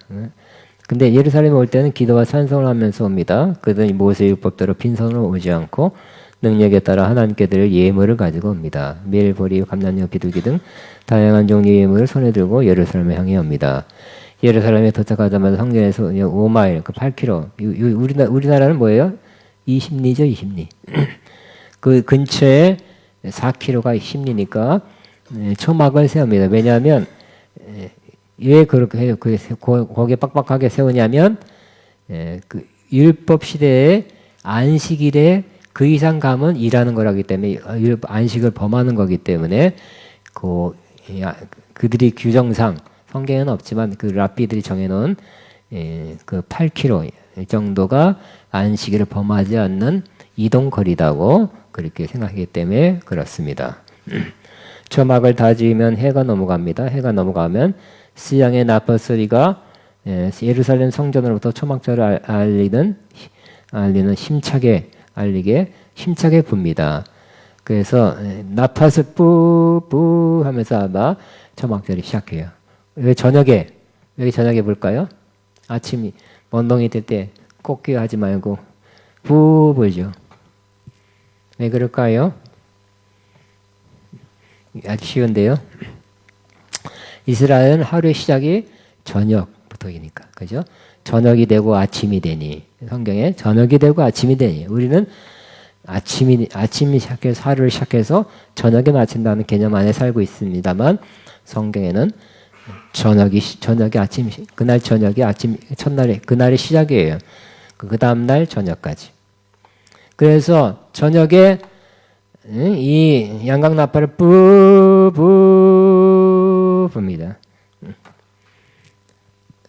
근데 예루살렘에 올 때는 기도와 찬송을 하면서 옵니다. 그들은 모세의 율법대로 빈손으로 오지 않고 능력에 따라 하나님께 드릴 예물을 가지고 옵니다. 밀, 보리, 감람류, 비둘기 등 다양한 종류의 예물을 손에 들고 예루살렘에 향해 옵니다. 예루살렘에 도착하자마자 성전에서 5마일, 8km. 우리나라는 뭐예요? 20리죠, 20리. 그 근처에 4km가 10리니까 초막을 세웁니다. 왜냐하면 왜 그렇게 해요? 거기에 빡빡하게 세우냐면 그 율법 시대에 안식일에 그 이상 가면 일하는 거라기 때문에 안식을 범하는 거기 때문에 그들이 규정상 성경에는 없지만 그 랍비들이 정해놓은 그 8km 정도가 안식일을 범하지 않는 이동거리다고 그렇게 생각하기 때문에 그렇습니다. 초막을 다 지으면 해가 넘어갑니다. 해가 넘어가면 시장의 나팔 소리가 예루살렘 성전으로부터 초막절을 알리는 힘차게 붑니다. 그래서 나팔을 뿌뿌 하면서 아마 초막절이 시작해요. 왜 저녁에 볼까요? 아침이 먼동이 될 때 꽃게 하지 말고 부 불죠. 왜 그럴까요? 아주 쉬운데요. 이스라엘은 하루의 시작이 저녁부터이니까, 그죠? 저녁이 되고 아침이 되니 성경에 저녁이 되고 아침이 되니 우리는 아침이 시작해서 하루를 시작해서 저녁에 마친다는 개념 안에 살고 있습니다만 성경에는 저녁이 아침 그날 저녁이 아침 첫날에 그날의 시작이에요. 그 다음 날 저녁까지. 그래서 저녁에 이 양각 나팔을 뿌뿌 붑니다.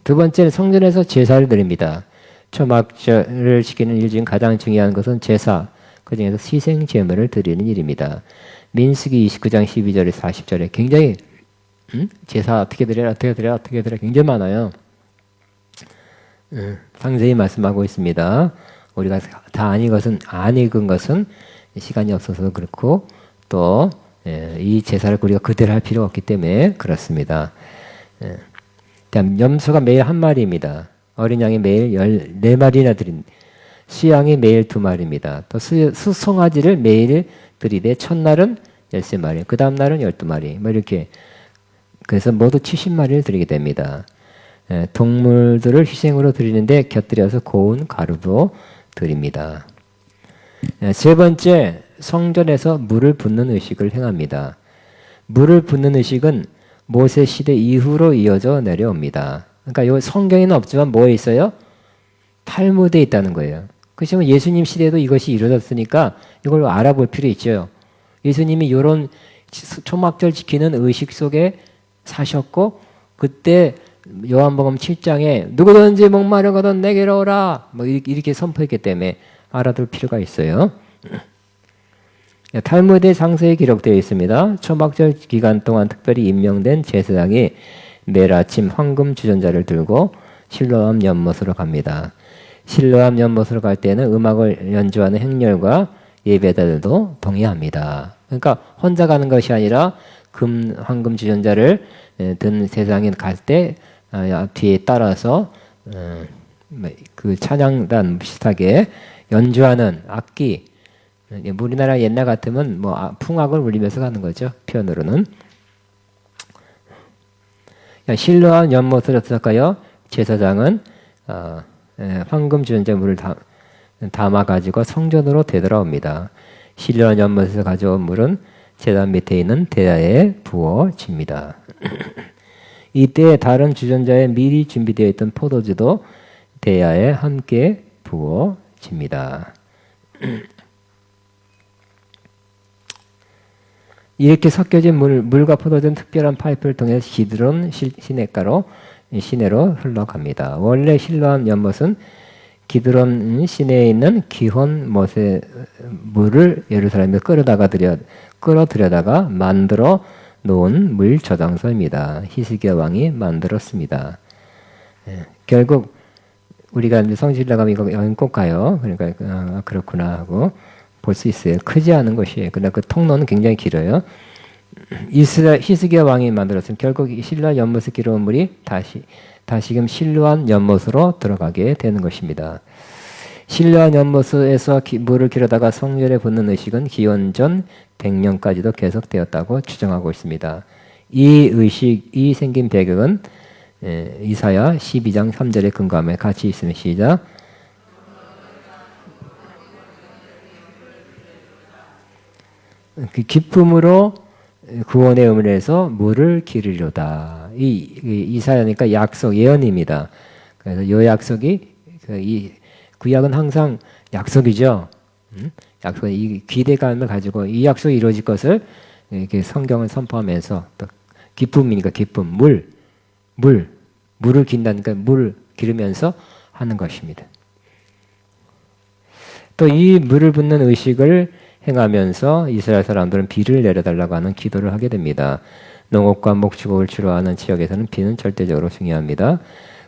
두 번째는 성전에서 제사를 드립니다. 초막절을 지키는 일 중 가장 중요한 것은 제사, 그 중에서 희생 제물을 드리는 일입니다. 민수기 29장 12절에 40절에 굉장히 제사 어떻게 드려라 굉장히 많아요. 상세히 말씀하고 있습니다. 우리가 다 안 읽은 것은 시간이 없어서 그렇고 또 이 제사를 우리가 그대로 할 필요가 없기 때문에 그렇습니다. 염소가 매일 한 마리입니다. 어린 양이 매일 14마리나 드린 수양이 매일 2마리입니다. 또 수송아지를 매일 드리되 첫날은 13마리, 그 다음 날은 12마리 뭐 이렇게 그래서 모두 70마리를 드리게 됩니다. 동물들을 희생으로 드리는데 곁들여서 고운 가루도 드립니다. 세 번째, 성전에서 물을 붓는 의식을 행합니다. 물을 붓는 의식은 모세 시대 이후로 이어져 내려옵니다. 그러니까 요 성경에는 없지만 뭐에 있어요? 탈무드에 있다는 거예요. 그렇지만 예수님 시대에도 이것이 이루어졌으니까 이걸 알아볼 필요 있죠. 예수님이 이런 초막절 지키는 의식 속에 사셨고 그때 요한복음 7장에 누구든지 목마르거든 내게로 오라 뭐 이렇게 선포했기 때문에 알아둘 필요가 있어요. 탈무드에 상세히 기록되어 있습니다. 초막절 기간 동안 특별히 임명된 제사장이 매일 아침 황금 주전자를 들고 실로암 연못으로 갑니다. 실로암 연못으로 갈 때는 음악을 연주하는 행렬과 예배자들도 동의합니다. 그러니까 혼자 가는 것이 아니라 황금 주전자를 든 제사장이 갈 때 뒤에 따라서 그 찬양단 비슷하게 연주하는 악기 우리나라 옛날 같으면 뭐 풍악을 울리면서 가는 거죠. 피아노로는. 실로암 연못으로 들어가요. 제사장은 황금 주전자 물을 담아 가지고 성전으로 되돌아옵니다. 실로암 연못에서 가져온 물은 제단 밑에 있는 대야에 부어집니다. 이때 다른 주전자에 미리 준비되어 있던 포도주도 대야에 함께 부어집니다. 이렇게 섞여진 물과 포도주는 특별한 파이프를 통해 기드론 시내로 흘러갑니다. 원래 실로암 연못은 기드론 시내에 있는 기혼 못의 물을 예루살렘에 끌어들여다가 만들어 놓은 물 저장소입니다. 히스기야 왕이 만들었습니다. 결국 우리가 성지를 가면 이거 여행 꼭 가요. 그러니까 그렇구나 하고 볼 수 있어요. 크지 않은 곳이에요. 그러나 그 통로는 굉장히 길어요. 히스기야 왕이 만들었으면 결국 실로암 연못에 길어온 물이 다시금 실로암 연못으로 들어가게 되는 것입니다. 실로암 연못에서 물을 길어다가 성전에 붓는 의식은 기원전 100년까지도 계속되었다고 추정하고 있습니다. 이 생긴 배경은 이사야 12장 3절에 근거하며 같이 있으면 시작. 그 기쁨으로 구원의 의문에서 물을 기르리로다. 이사야니까 약속, 예언입니다. 그래서 이 약속이 이 구약은 항상 약속이죠. 약속, 이 기대감을 가지고 이 약속이 이루어질 것을 이렇게 성경을 선포하면서 또 기쁨이니까 기쁨, 물을 긴다니까 물을 기르면서 하는 것입니다. 또 이 물을 붓는 의식을 행하면서 이스라엘 사람들은 비를 내려달라고 하는 기도를 하게 됩니다. 농업과 목축업을 주로 하는 지역에서는 비는 절대적으로 중요합니다.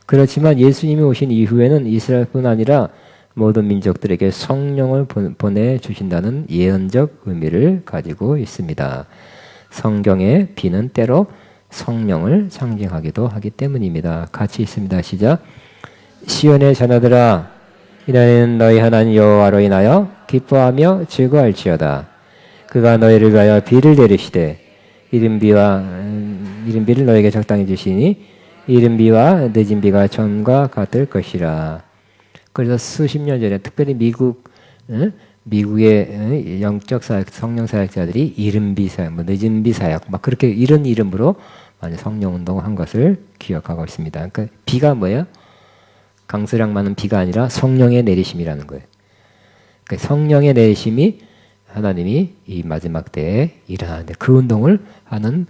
그렇지만 예수님이 오신 이후에는 이스라엘뿐 아니라 모든 민족들에게 성령을 보내주신다는 예언적 의미를 가지고 있습니다. 성경의 비는 때로 성령을 상징하기도 하기 때문입니다. 같이 있습니다. 시작. 시온의 자녀들아 이는 너희 하나님 여호와로 인하여 기뻐하며 즐거워할지어다. 그가 너희를 위하여 비를 내리시되 이른 비를 너에게 적당히 주시니 이른 비와 늦은 비가 전과 같을 것이라. 그래서 수십 년 전에 특별히 미국의 영적 사역, 성령 사역자들이 이른 비 사역, 늦은 비 사역, 막 그렇게 이런 이름으로 많이 성령 운동한 것을 기억하고 있습니다. 그러니까 비가 뭐예요? 강수량 많은 비가 아니라 성령의 내리심이라는 거예요. 그러니까 성령의 내리심이 하나님이 이 마지막 때에 일어나는데 그 운동을 하는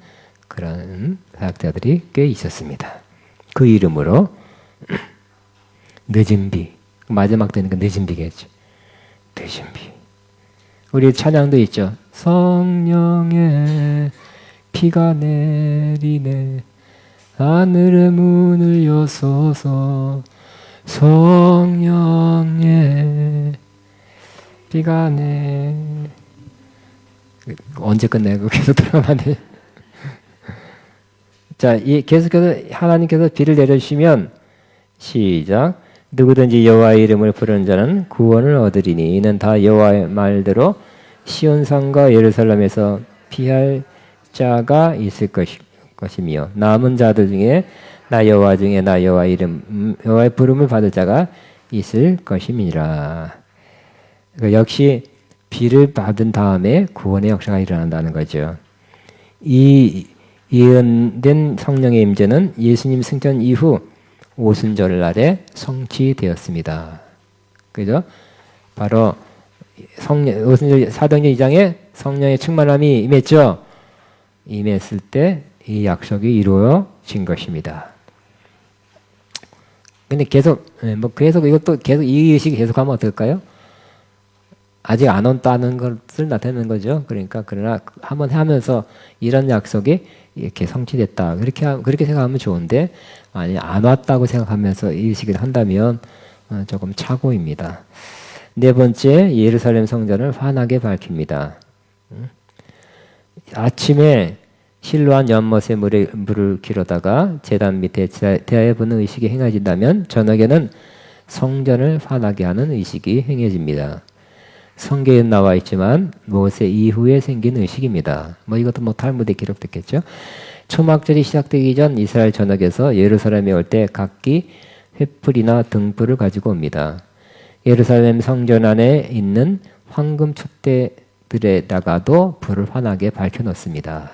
그런 사역자들이 꽤 있었습니다. 그 이름으로 늦은 비, 마지막 때는 그 늦은 비겠죠. 늦은 비. 우리 찬양도 있죠. 성령의 비가 내리네 하늘의 문을 여소서 성령의 비가 내 언제 끝내고 계속 들어가면 돼. 자, 계속해서 하나님께서 비를 내려주시면 시작. 누구든지 여호와의 이름을 부르는 자는 구원을 얻으리니 이는 다 여호와의 말대로 시온산과 예루살렘에서 피할 자가 있을 것이며 남은 자들 중에 나 여호와 중에 나 여호와 이름 여호와의 부름을 받을 자가 있을 것임이니라. 그러니까 역시 비를 받은 다음에 구원의 역사가 일어난다는 거죠. 이 예언된 성령의 임재는 예수님 승천 이후 오순절 날에 성취되었습니다. 그죠? 바로 오순절 사도행전 2장에 성령의 충만함이 임했죠. 임했을 때 이 약속이 이루어진 것입니다. 근데 계속 이것도 계속 이 의식이 계속하면 어떨까요? 아직 안 온다는 것을 나타내는 거죠. 그러나 한번 하면서 이런 약속이 이렇게 성취됐다. 그렇게 생각하면 좋은데, 아니, 안 왔다고 생각하면서 이 의식을 한다면 조금 착오입니다. 네 번째, 예루살렘 성전을 환하게 밝힙니다. 아침에 실로한 연못에 물을 기르다가 제단 밑에 대하여 부는 의식이 행해진다면 저녁에는 성전을 환하게 하는 의식이 행해집니다. 성경에 나와 있지만 모세 이후에 생긴 의식입니다. 이것도 탈무드에 기록됐겠죠. 초막절이 시작되기 전 이스라엘 전역에서 예루살렘에 올 때 각기 횃불이나 등불을 가지고 옵니다. 예루살렘 성전 안에 있는 황금 촛대들에다가도 불을 환하게 밝혀놓습니다.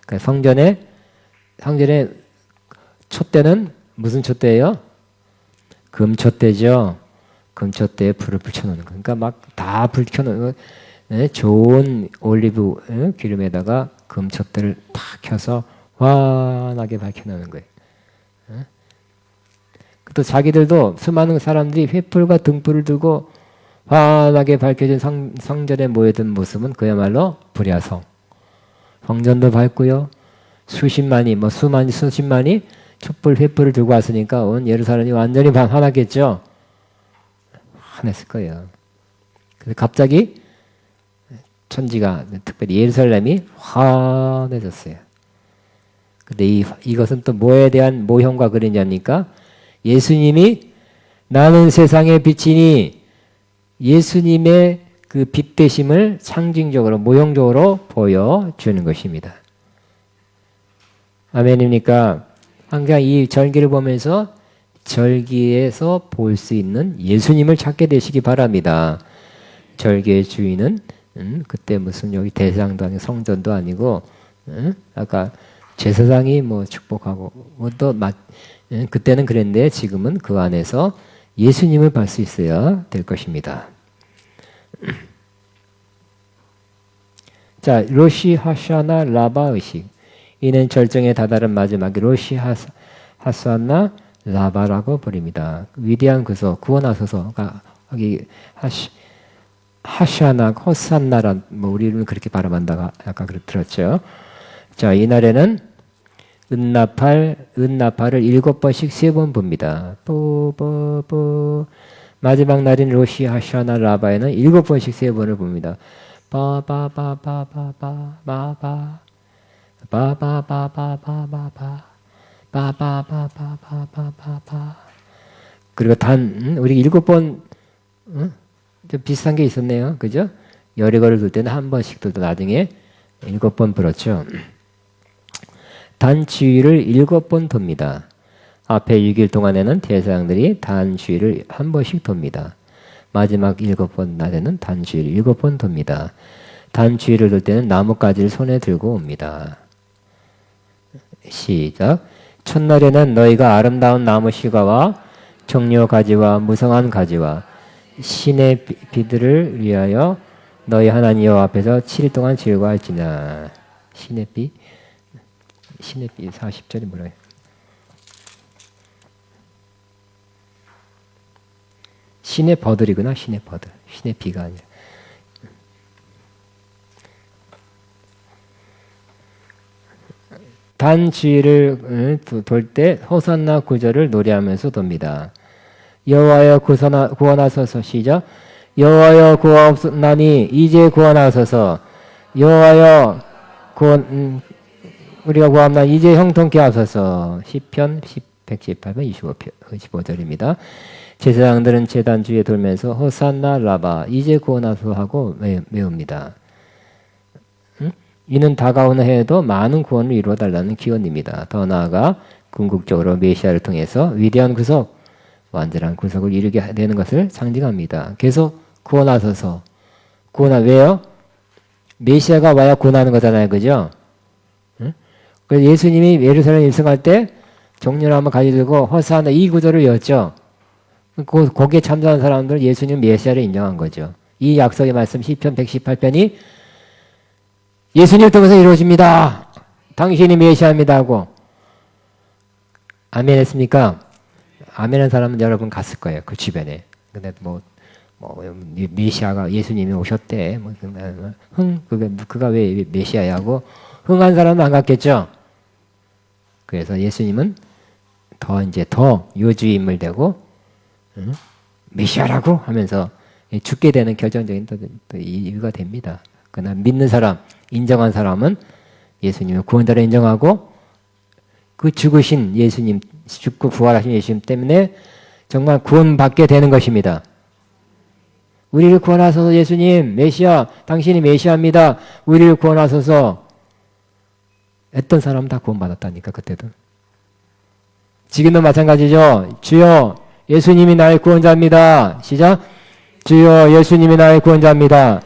그러니까 성전의 촛대는 무슨 촛대예요? 금촛대죠. 금촛대에 불을 붙여놓는 거. 그러니까 막 다 불 켜놓는 좋은 올리브 기름에다가 금촛대를 탁 켜서 환하게 밝혀놓는 거예요. 또 자기들도 수많은 사람들이 횃불과 등불을 들고 환하게 밝혀진 성전에 모여든 모습은 그야말로 불야성. 성전도 밝고요. 수십만이 촛불 횃불을 들고 왔으니까 온 예루살렘이 완전히 환하겠죠. 환했을 거예요. 그래서 갑자기 천지가 특별히 예루살렘이 환해졌어요. 근데 이것은 또 뭐에 대한 모형과 그림자입니까? 예수님이 나는 세상의 빛이니 예수님의 그 빛 되심을 상징적으로 모형적으로 보여주는 것입니다. 아멘입니까? 항상 이 절기를 보면서 절기에서 볼 수 있는 예수님을 찾게 되시기 바랍니다. 절기의 주인은 그때 무슨 여기 대장도 아니고 성전도 아니고 아까 제사장이 축복하고 그때는 그랬는데 지금은 그 안에서 예수님을 볼 수 있어야 될 것입니다. 자, 로시 하샤나 라바 의식. 이는 절정에 다다른 마지막에 로시 하샤나 라바라고 부릅니다. 위대한 구속, 구원하소서가 여기 하샤나, 호산나란 우리는 그렇게 발음한다가 아까 들었죠. 자, 이날에는 은나팔을 7번씩 3번 봅니다. 뽀뽀뽀. 마지막 날인 로시 하샤나 라바에는 7번씩 3번을 봅니다. 바바바바바바바바 바바바바바바바 바바바바바바바. 그리고 우리 7번 좀 비슷한 게 있었네요. 그죠? 여리거를 둘 때는 한 번씩 들도 나중에 7번 불었죠. 단주의를 7번 돕니다. 앞에 6일 동안에는 대사장들이 단주의를 한 번씩 돕니다. 마지막 7번 날에는 단주의를 7번 돕니다. 단주의를 돌 때는 나뭇가지를 손에 들고 옵니다. 시작. 첫날에는 너희가 아름다운 나무 실과와 종려 가지와 무성한 가지와 신의 비들을 위하여 너희 하나님 여호와 앞에서 7일 동안 즐거워할지나. 신의 비 40절이 뭐래요? 신의 버들이구나. 신의 버들. 신의 비가 아니라. 단주의를 돌 때 호산나 구절을 노래하면서 돕니다. 여호와여 구원하소서. 시작. 여호와여 구하옵나니 이제 구원하소서. 여호와여 우리가 구하옵나니 이제 형통케 하소서. 시편 118편 25절입니다. 제사장들은 제단 주위에 돌면서 호산나 라바 이제 구원하소서 하고 외웁니다. 이는 다가오는 해에도 많은 구원을 이루어달라는 기원입니다. 더 나아가 궁극적으로 메시아를 통해서 위대한 구속, 완전한 구속을 이루게 되는 것을 상징합니다. 계속 구원하소서. 왜요? 메시아가 와야 구원하는 거잖아요. 그죠? 그래서 예수님이 예루살렘 입성할 때 종려를 한번 가지고 호산나 이 구절을 외웠죠. 거기에 참여한 사람들은 예수님 메시아를 인정한 거죠. 이 약속의 말씀 시편 118편이 예수님을 통해서 이루어집니다. 당신이 메시아입니다 하고 아멘 했습니까? 아멘한 사람은 여러분 갔을 거예요. 그 주변에. 근데 메시아가 예수님이 오셨대. 그가 왜 메시아야 하고 흥한 사람은 안 갔겠죠. 그래서 예수님은 더 요주의 인물 되고 메시아라고 하면서 죽게 되는 결정적인 또 이유가 됩니다. 그러나 믿는 사람, 인정한 사람은 예수님을 구원자로 인정하고 그 죽으신 예수님, 죽고 부활하신 예수님 때문에 정말 구원받게 되는 것입니다. 우리를 구원하소서 예수님, 메시아, 당신이 메시아입니다. 우리를 구원하소서. 했던 사람은 다 구원받았다니까 그때도. 지금도 마찬가지죠. 주여 예수님이 나의 구원자입니다. 시작. 주여 예수님이 나의 구원자입니다.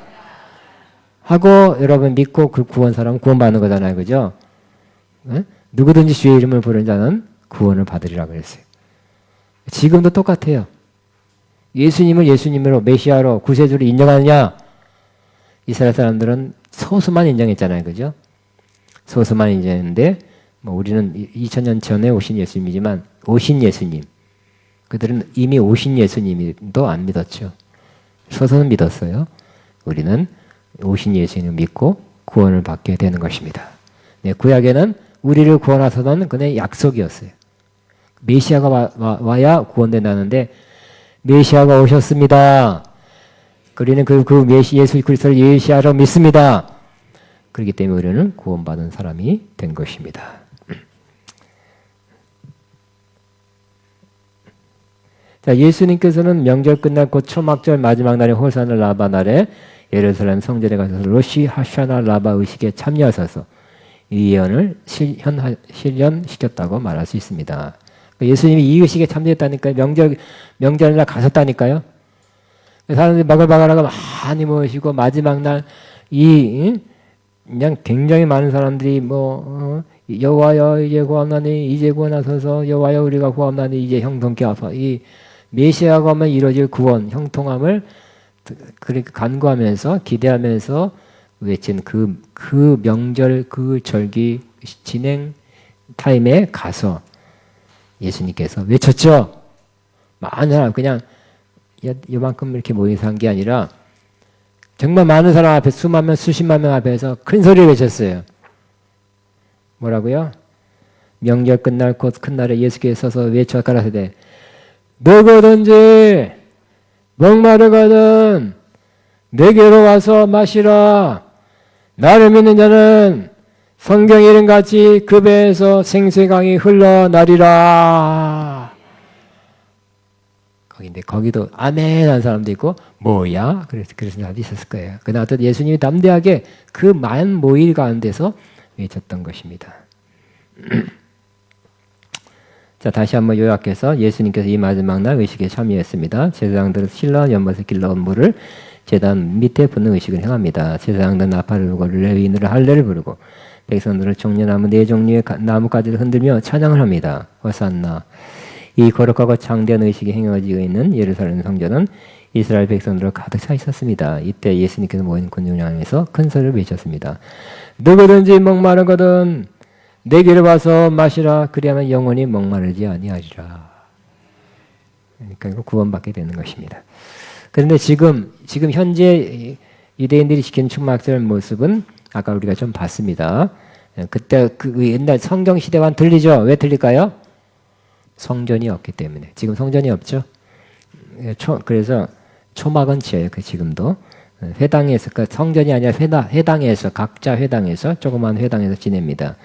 하고 여러분 믿고 그 구원 사람은 구원받는 거잖아요. 그죠? 네? 누구든지 주의 이름을 부르는 자는 구원을 받으리라 그랬어요. 지금도 똑같아요. 예수님을 예수님으로 메시아로 구세주로 인정하느냐? 이스라엘 사람들은 소수만 인정했잖아요. 그죠? 소수만 인정했는데 우리는 2000년 전에 오신 예수님이지만 오신 예수님 그들은 이미 오신 예수님도 안 믿었죠. 소수는 믿었어요. 우리는 오신 예수님을 믿고 구원을 받게 되는 것입니다. 네, 구약에는 우리를 구원하소서는 그의 약속이었어요. 메시아가 와야 구원된다는데 메시아가 오셨습니다. 우리는 예수 그리스도를 메시아로 믿습니다. 그렇기 때문에 우리는 구원받은 사람이 된 것입니다. 자, 예수님께서는 명절 끝날 곧 초막절 마지막 날에 호산나 라바 날에 예루살렘 성전에 가셔서 로시 하샤나 라바 의식에 참여하셔서 이 예언을 실현시켰다고 말할 수 있습니다. 예수님이 이 의식에 참여했다니까요. 명절날 가셨다니까요. 사람들이 바글바글하고 많이 모이시고 마지막 날 그냥 굉장히 많은 사람들이 여호와여 이제 구하옵나니 이제 구원하소서 여호와여 우리가 구하옵나니 이제 형통케 하소서 이 메시아가 오면 이루어질 구원 형통함을 그렇게 간구하면서 기대하면서 외친 그 명절 그 절기 진행 타임에 가서 예수님께서 외쳤죠. 많은 사람 그냥 이만큼 이렇게 모여서 한 게 아니라 정말 많은 사람 앞에 수만 명 수십만 명 앞에서 큰 소리를 외쳤어요. 뭐라고요? 명절 끝날 곧 큰 날에 예수께서 서서 외쳐 가라사대 누구든지 목마르거든 내게로 와서 마시라. 나를 믿는 자는 성경 이름같이 그 배에서 생수강이 흘러나리라. 거기도 아멘 한 사람도 있고 뭐야? 그래서 사람도 있었을 거예요. 그러나 어떤 예수님이 담대하게 그 많은 모일 가운데서 외쳤던 것입니다. 자, 다시 한번 요약해서 예수님께서 이 마지막 날 의식에 참여했습니다. 제사장들은 실로한 연못에 길러온 물을 제단 밑에 붓는 의식을 행합니다. 제사장들은 나팔을 불고 레위인들은 할례를 부르고 백성들은 종려나무 4종류의 나뭇가지를 흔들며 찬양을 합니다. 호산나. 이 거룩하고 창대한 의식이 행해지고 있는 예루살렘 성전은 이스라엘 백성들로 가득 차 있었습니다. 이때 예수님께서 모인 군중을 향해서 큰 소리를 외쳤습니다. 누구든지 목마르거든 내게로 와서 마시라. 그리하면 영원히 목마르지 아니하리라. 그러니까 이거 구원받게 되는 것입니다. 그런데 지금 현재 유대인들이 지킨 초막절 모습은 아까 우리가 좀 봤습니다. 그때 그 옛날 성경 시대와는 틀리죠. 왜 틀릴까요? 성전이 없기 때문에. 지금 성전이 없죠. 그래서 초막은 지어요. 그 지금도 회당에서 그 성전이 아니라 회당에서 각자 회당에서 조그만 회당에서 지냅니다.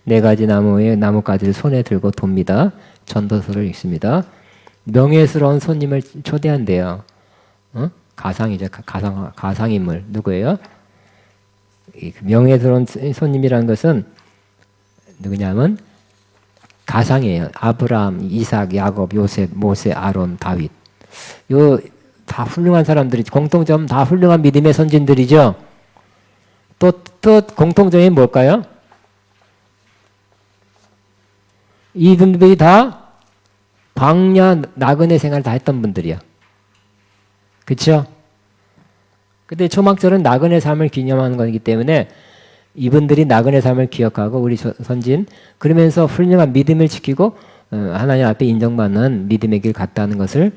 4가지 나무의 나뭇가지를 손에 들고 돕니다. 전도서를 읽습니다. 명예스러운 손님을 초대한대요. 가상이죠. 가상인물 누구예요? 명예스러운 손님이라는 것은 누구냐면 가상이에요. 아브라함, 이삭, 야곱, 요셉, 모세, 아론, 다윗. 요 다 훌륭한 사람들이 공통점 다 훌륭한 믿음의 선진들이죠. 또 공통점이 뭘까요? 이분들이 다 광야 나그네 생활 다 했던 분들이야. 그렇죠? 근데 초막절은 나그네 삶을 기념하는 거기 때문에 이분들이 나그네 삶을 기억하고 우리 선진 그러면서 훌륭한 믿음을 지키고 하나님 앞에 인정받는 믿음의 길 갔다는 것을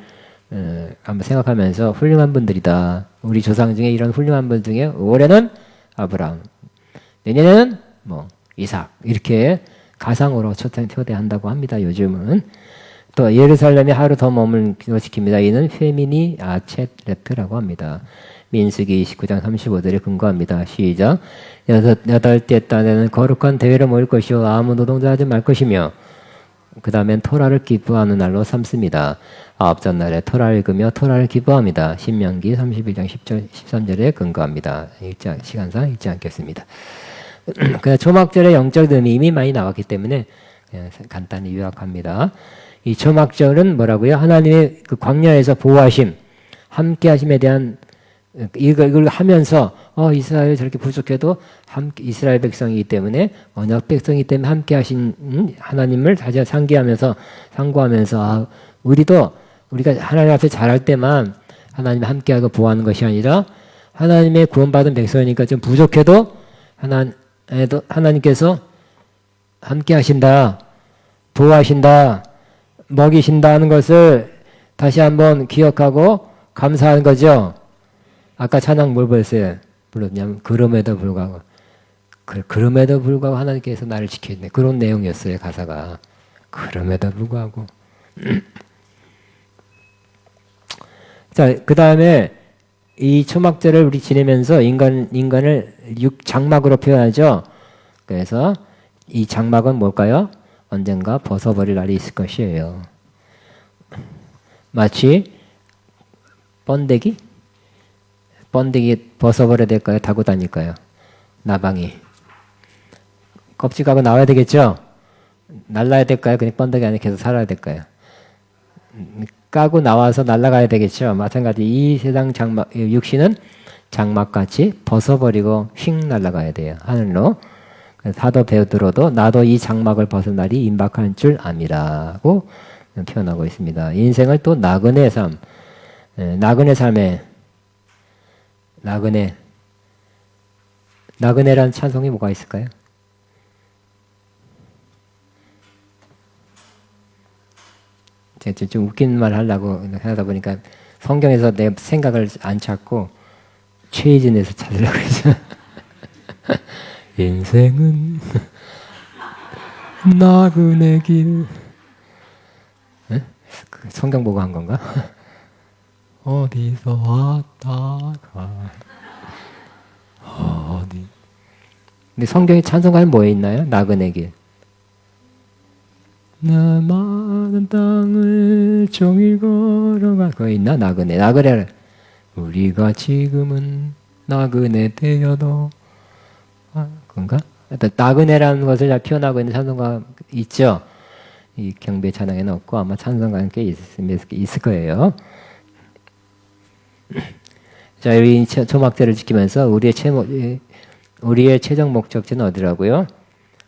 한번 생각하면서 훌륭한 분들이다. 우리 조상 중에 이런 훌륭한 분 중에 올해는 아브라함, 내년에는 뭐 이삭 이렇게 가상으로 초대한다고 합니다. 요즘은 또 예루살렘에 하루 더 머물러 지킵니다. 이는 페미니 아쳇레트라고 합니다. 민수기 29장 35절에 근거합니다. 시작. 여덟째 달에는 거룩한 대회를 모일 것이요 아무 노동자 하지 말 것이며 그 다음엔 토라를 기뻐하는 날로 삼습니다. 9째 날에 토라를 읽으며 토라를 기뻐합니다. 신명기 31장 10절 13절에 근거합니다. 시간상 읽지 않겠습니다. 그냥 초막절의 영적 의미 많이 나왔기 때문에 그냥 간단히 요약합니다. 이 초막절은 뭐라고요? 하나님의 그 광야에서 보호하심, 함께하심에 대한 이걸 하면서 이스라엘 저렇게 부족해도 이스라엘 백성이기 때문에 언약 백성이기 때문에 함께하신 하나님을 다시 상고하면서 우리가 하나님 앞에 잘할 때만 하나님 함께하고 보호하는 것이 아니라 하나님의 구원받은 백성이니까 좀 부족해도 하나님께서 함께하신다, 보호하신다, 먹이신다는 것을 다시 한번 기억하고 감사하는 거죠. 아까 찬양 뭘 불렀냐면 그럼에도 불구하고 하나님께서 나를 지켜주네. 그런 내용이었어요. 가사가. 그럼에도 불구하고. 자, 그 다음에 이 초막절을 우리 지내면서 인간을 장막으로 표현하죠. 그래서 이 장막은 뭘까요? 언젠가 벗어버릴 날이 있을 것이에요. 마치 번데기 벗어버려야 될까요? 타고 다닐까요? 나방이 껍질하고 나와야 되겠죠? 날라야 될까요? 그냥 번데기 안에 계속 살아야 될까요? 까고 나와서 날아가야 되겠죠? 마찬가지 이 세상 육신은 장막같이 벗어버리고 휙 날아가야 돼요. 하늘로. 사도 베드로도 나도 이 장막을 벗은 날이 임박한 줄 암이라고 표현하고 있습니다. 인생을 또 나그네 삶, 나그네 삶에 나그네란 찬송이 뭐가 있을까요? 제가 좀 웃긴 말 하려고 하다 보니까 성경에서 내 생각을 안 찾고 최희진에서 찾으려고 했죠. 인생은 나그네 길. 그 성경 보고 한 건가? 어디서 왔다가 어디? 근데 성경에 찬송가는 뭐에 있나요? 나그네 길. 나 많은 땅을 종일 걸어가. 거기 있나? 나그네. 우리가 지금은 나그네 되어도 그건가? 나그네라는 것을 잘 표현하고 있는 찬송가 있죠. 이 경배 찬양에는 없고 아마 찬송가 함께 있을 거예요. 자, 우리 초막절을 지키면서 우리의 최종 목적지는 어디라고요?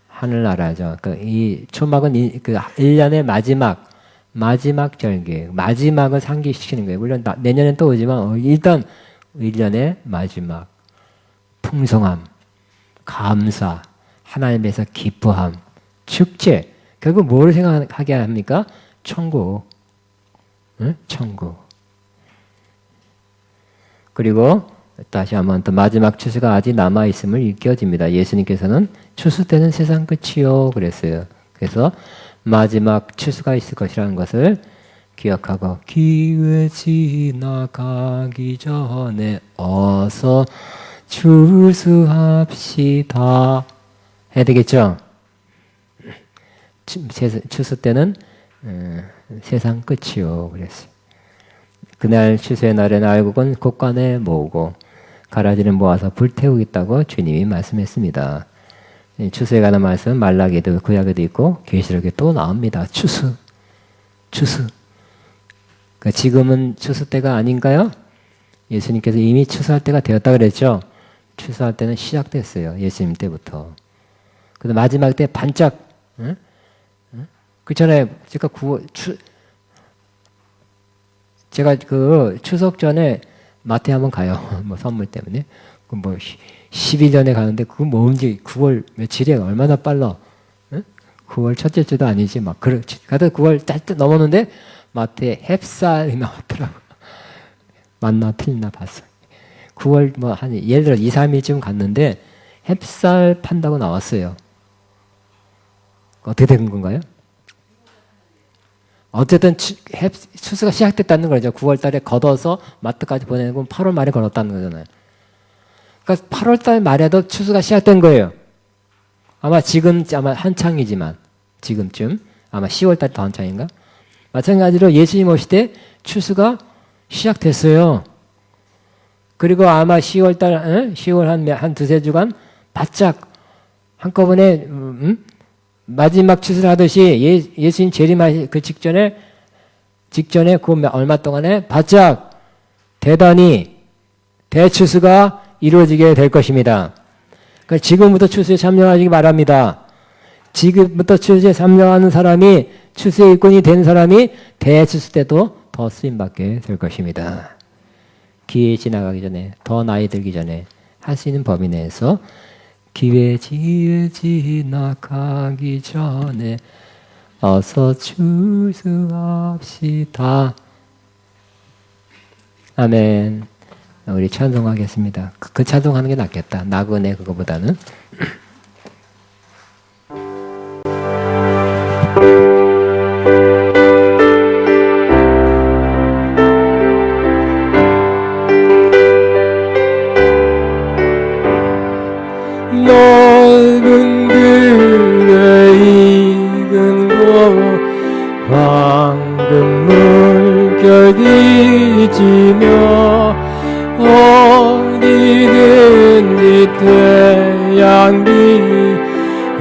하늘나라죠. 이 초막은 그 1년의 마지막 절기, 마지막을 상기시키는 거예요. 물론 내년엔 또 오지만 일단 1년의 마지막 풍성함, 감사, 하나님에서 기뻐함, 축제. 결국 뭘 생각하게 합니까? 천국. 응? 천국. 그리고 다시 한번 또 마지막 추수가 아직 남아있음을 일깨워집니다. 예수님께서는 추수 때는 세상 끝이요 그랬어요. 그래서 마지막 추수가 있을 것이라는 것을 기억하고 기회 지나가기 전에 어서 추수합시다 해야 되겠죠? 추수 때는 세상 끝이요 그랬어요. 그날 추수의 날에는 알곡은 곳간에 모으고 가라지는 모아서 불태우겠다고 주님이 말씀했습니다. 추수에 관한 말씀은 말라기도 구약에도 있고 계시록에 또 나옵니다. 추수. 그러니까 지금은 추수 때가 아닌가요? 예수님께서 이미 추수할 때가 되었다 그랬죠. 추수할 때는 시작됐어요. 예수님 때부터. 근데 마지막 때 반짝. 응? 그렇잖아요. 제가 그 추석 전에 마트에 한번 가요. 뭐 선물 때문에. 그 뭐 10일 전에 가는데 그거 뭔지 9월 며칠에 얼마나 빨라. 응? 9월 첫째 주도 아니지. 막 가다 9월 짤 넘었는데 마트에 햅쌀이 나왔더라고. 맞나 틀리나 봤어. 9월 뭐 한 예를 들어 2, 3일쯤 갔는데 햅쌀 판다고 나왔어요. 어떻게 된 건가요? 어쨌든 추수가 시작됐다는 거죠. 9월 달에 걷어서 마트까지 보내는 건 8월 말에 걸었다는 거잖아요. 그러니까 8월 달 말에도 추수가 시작된 거예요. 아마 한창이지만 지금쯤 아마 10월 달 더 한창인가? 마찬가지로 예수님 오실 때 추수가 시작됐어요. 그리고 아마 10월 달 10월 한 두세 주간 바짝 한꺼번에 마지막 추수를 하듯이 예수님 재림하실 그 직전에 그 얼마 동안에 바짝 대단히 대추수가 이루어지게 될 것입니다. 그러니까 지금부터 추수에 참여하시기 바랍니다. 지금부터 추수에 참여하는 사람이 추수의 일꾼이 된 사람이 대추수 때도 더 쓰임받게 될 것입니다. 기회 지나가기 전에 더 나이 들기 전에 할 수 있는 범위 내에서 기회 지나가기 전에 어서 추수합시다. 아멘. 우리 찬송하겠습니다. 그 찬송하는 게 낫겠다. 나그네 그거보다는. 넓은 들에 익은 곳 황금 물결 비치며 어디든지 태양빛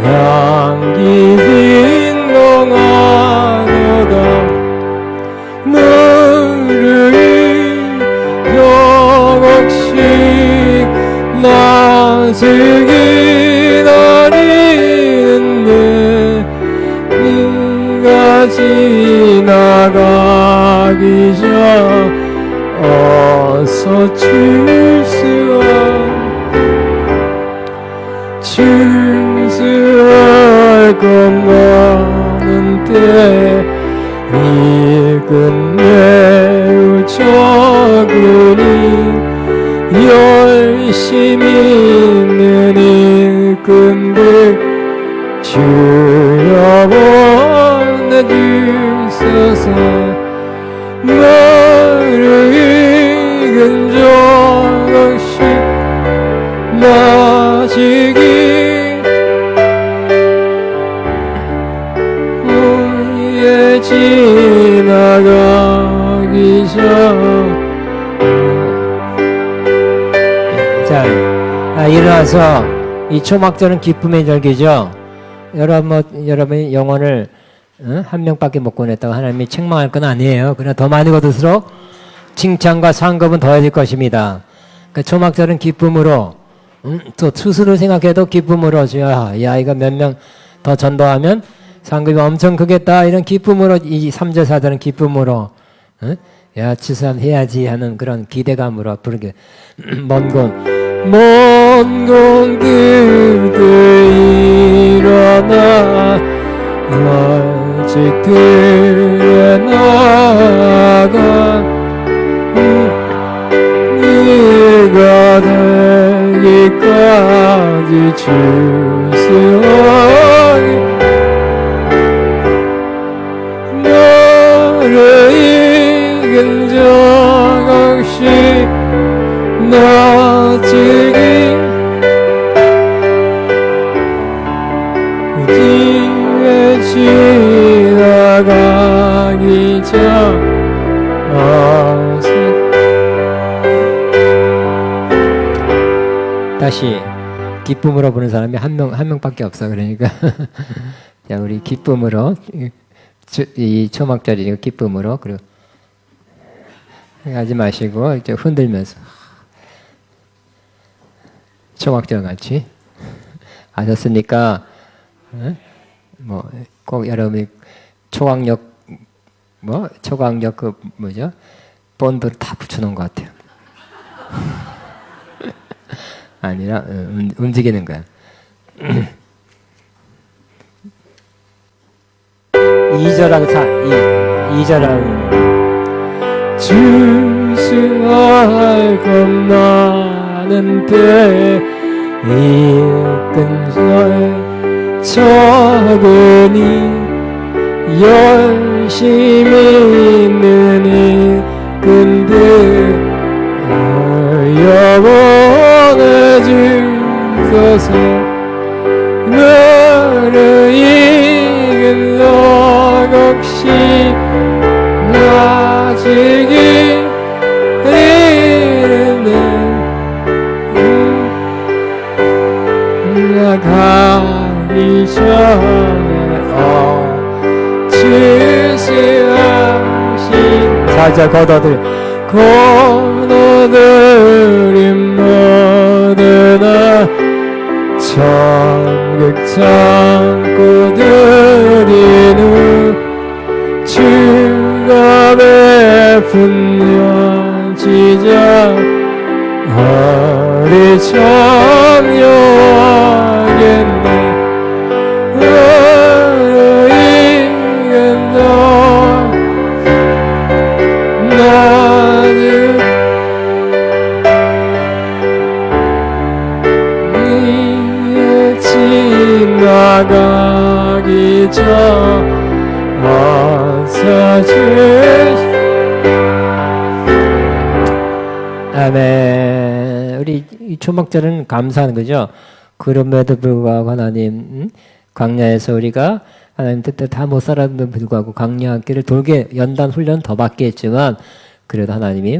향기 진동하여가 무르익 조금씩 낯을 기다리는데 네가 지나가기 전 어서 추수할 것 많은 때 이근 매우 적으니 열심히 있는 일꾼들 주여 보내주소서. 무르익은 조금씩 마시기 후에 지나가기 전. 자, 일어나서 이 초막절은 기쁨의 절기죠. 여러분의 영혼을 한 명밖에 못 보냈다고 하나님이 책망할 건 아니에요. 그러나 더 많이 거둘수록 칭찬과 상급은 더해질 것입니다. 그 초막절은 기쁨으로, 또 추수를 생각해도 기쁨으로, 이 아이가 몇 명 더 전도하면 상급이 엄청 크겠다 이런 기쁨으로, 이 3절 4절은 기쁨으로, 야 추수해야지 하는 그런 기대감으로 부르게 먼 공들들 일어나 일찍들에 나가 네가 되기까지 추수하리 너를 지게 지나가기 전에 다시 기쁨으로 부는 사람이 한 명밖에 없어. 그러니까 자, 우리 기쁨으로 이 초막절이니까 기쁨으로 그리고 하지 마시고 이제 흔들면서 초막절 같이 아셨으니까 뭐 꼭 여러분이 초강력 그 뭐죠 본드를 다 붙여놓은 것 같아요. 아니라 움직이는 거야. 2절하고 2절하고 주수할 것 많은데 이끈절 적으니 열심히 있는 이끈들 영원해 주소서. 너를 이긴 너 없이 나지기 이르네. 나가기 전에 주시하신 4절 거둬들임 모두나 천국 참고 드리는 주가 베푼 연지자 어리 참여하겠네. 너를 이긴 너 나는 지나가기 전 어서 주시. 아멘. 우리 이 초막절은 감사하는 거죠. 그럼에도 불구하고 하나님 광야에서 우리가 하나님 뜻대로 다 못 살았는데도 불구하고 광야 길을 돌게 연단 훈련 더 받게 했지만 그래도 하나님이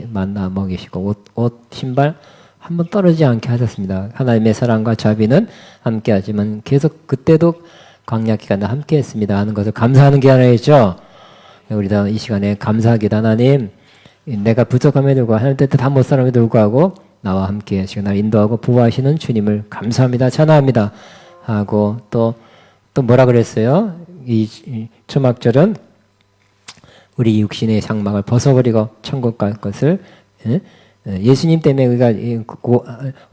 만나 먹이시고 옷 신발 한번 떨어지지 않게 하셨습니다. 하나님의 사랑과 자비는 함께하지만 계속 그때도 광야 기간에 함께했습니다 하는 것을 감사하는 게 하나였죠. 우리도 이 시간에 감사하기도 하나님 내가 부족함에도 불구하고 하나님 뜻대로 다 못 살았음에도 불구하고 나와 함께 시간을 인도하고 보호하시는 주님을 감사합니다. 찬양합니다 하고 또 뭐라 그랬어요? 이 초막절은 우리 육신의 장막을 벗어버리고 천국 갈 것을 예수님 때문에 우리가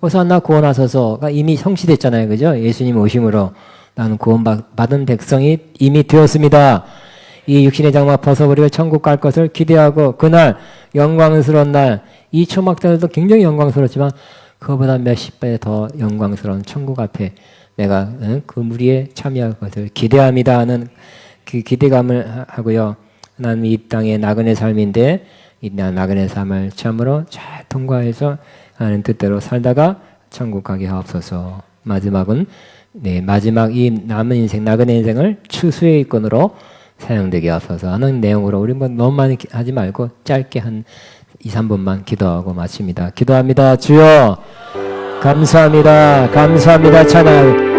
호산나 구원하소서가 이미 성취됐잖아요. 그죠? 예수님 오심으로 나는 구원받은 백성이 이미 되었습니다. 이 육신의 장막 벗어버리고 천국 갈 것을 기대하고 그날 영광스러운 날 이 초막절도 굉장히 영광스럽지만 그거보다 몇십 배 더 영광스러운 천국 앞에 내가 그 무리에 참여할 것을 기대합니다 하는 그 기대감을 하고요. 나는 이 땅의 나그네 삶인데 이 나그네 삶을 참으로 잘 통과해서 하는 뜻대로 살다가 천국 가게 하옵소서. 마지막은 마지막 이 남은 인생 나그네 인생을 추수의 일꾼으로 사용되게 하옵소서 하는 내용으로 우리 뭐 너무 많이 하지 말고 짧게 한 2, 3분만 기도하고 마칩니다. 기도합니다. 주여 감사합니다. 감사합니다. 찬양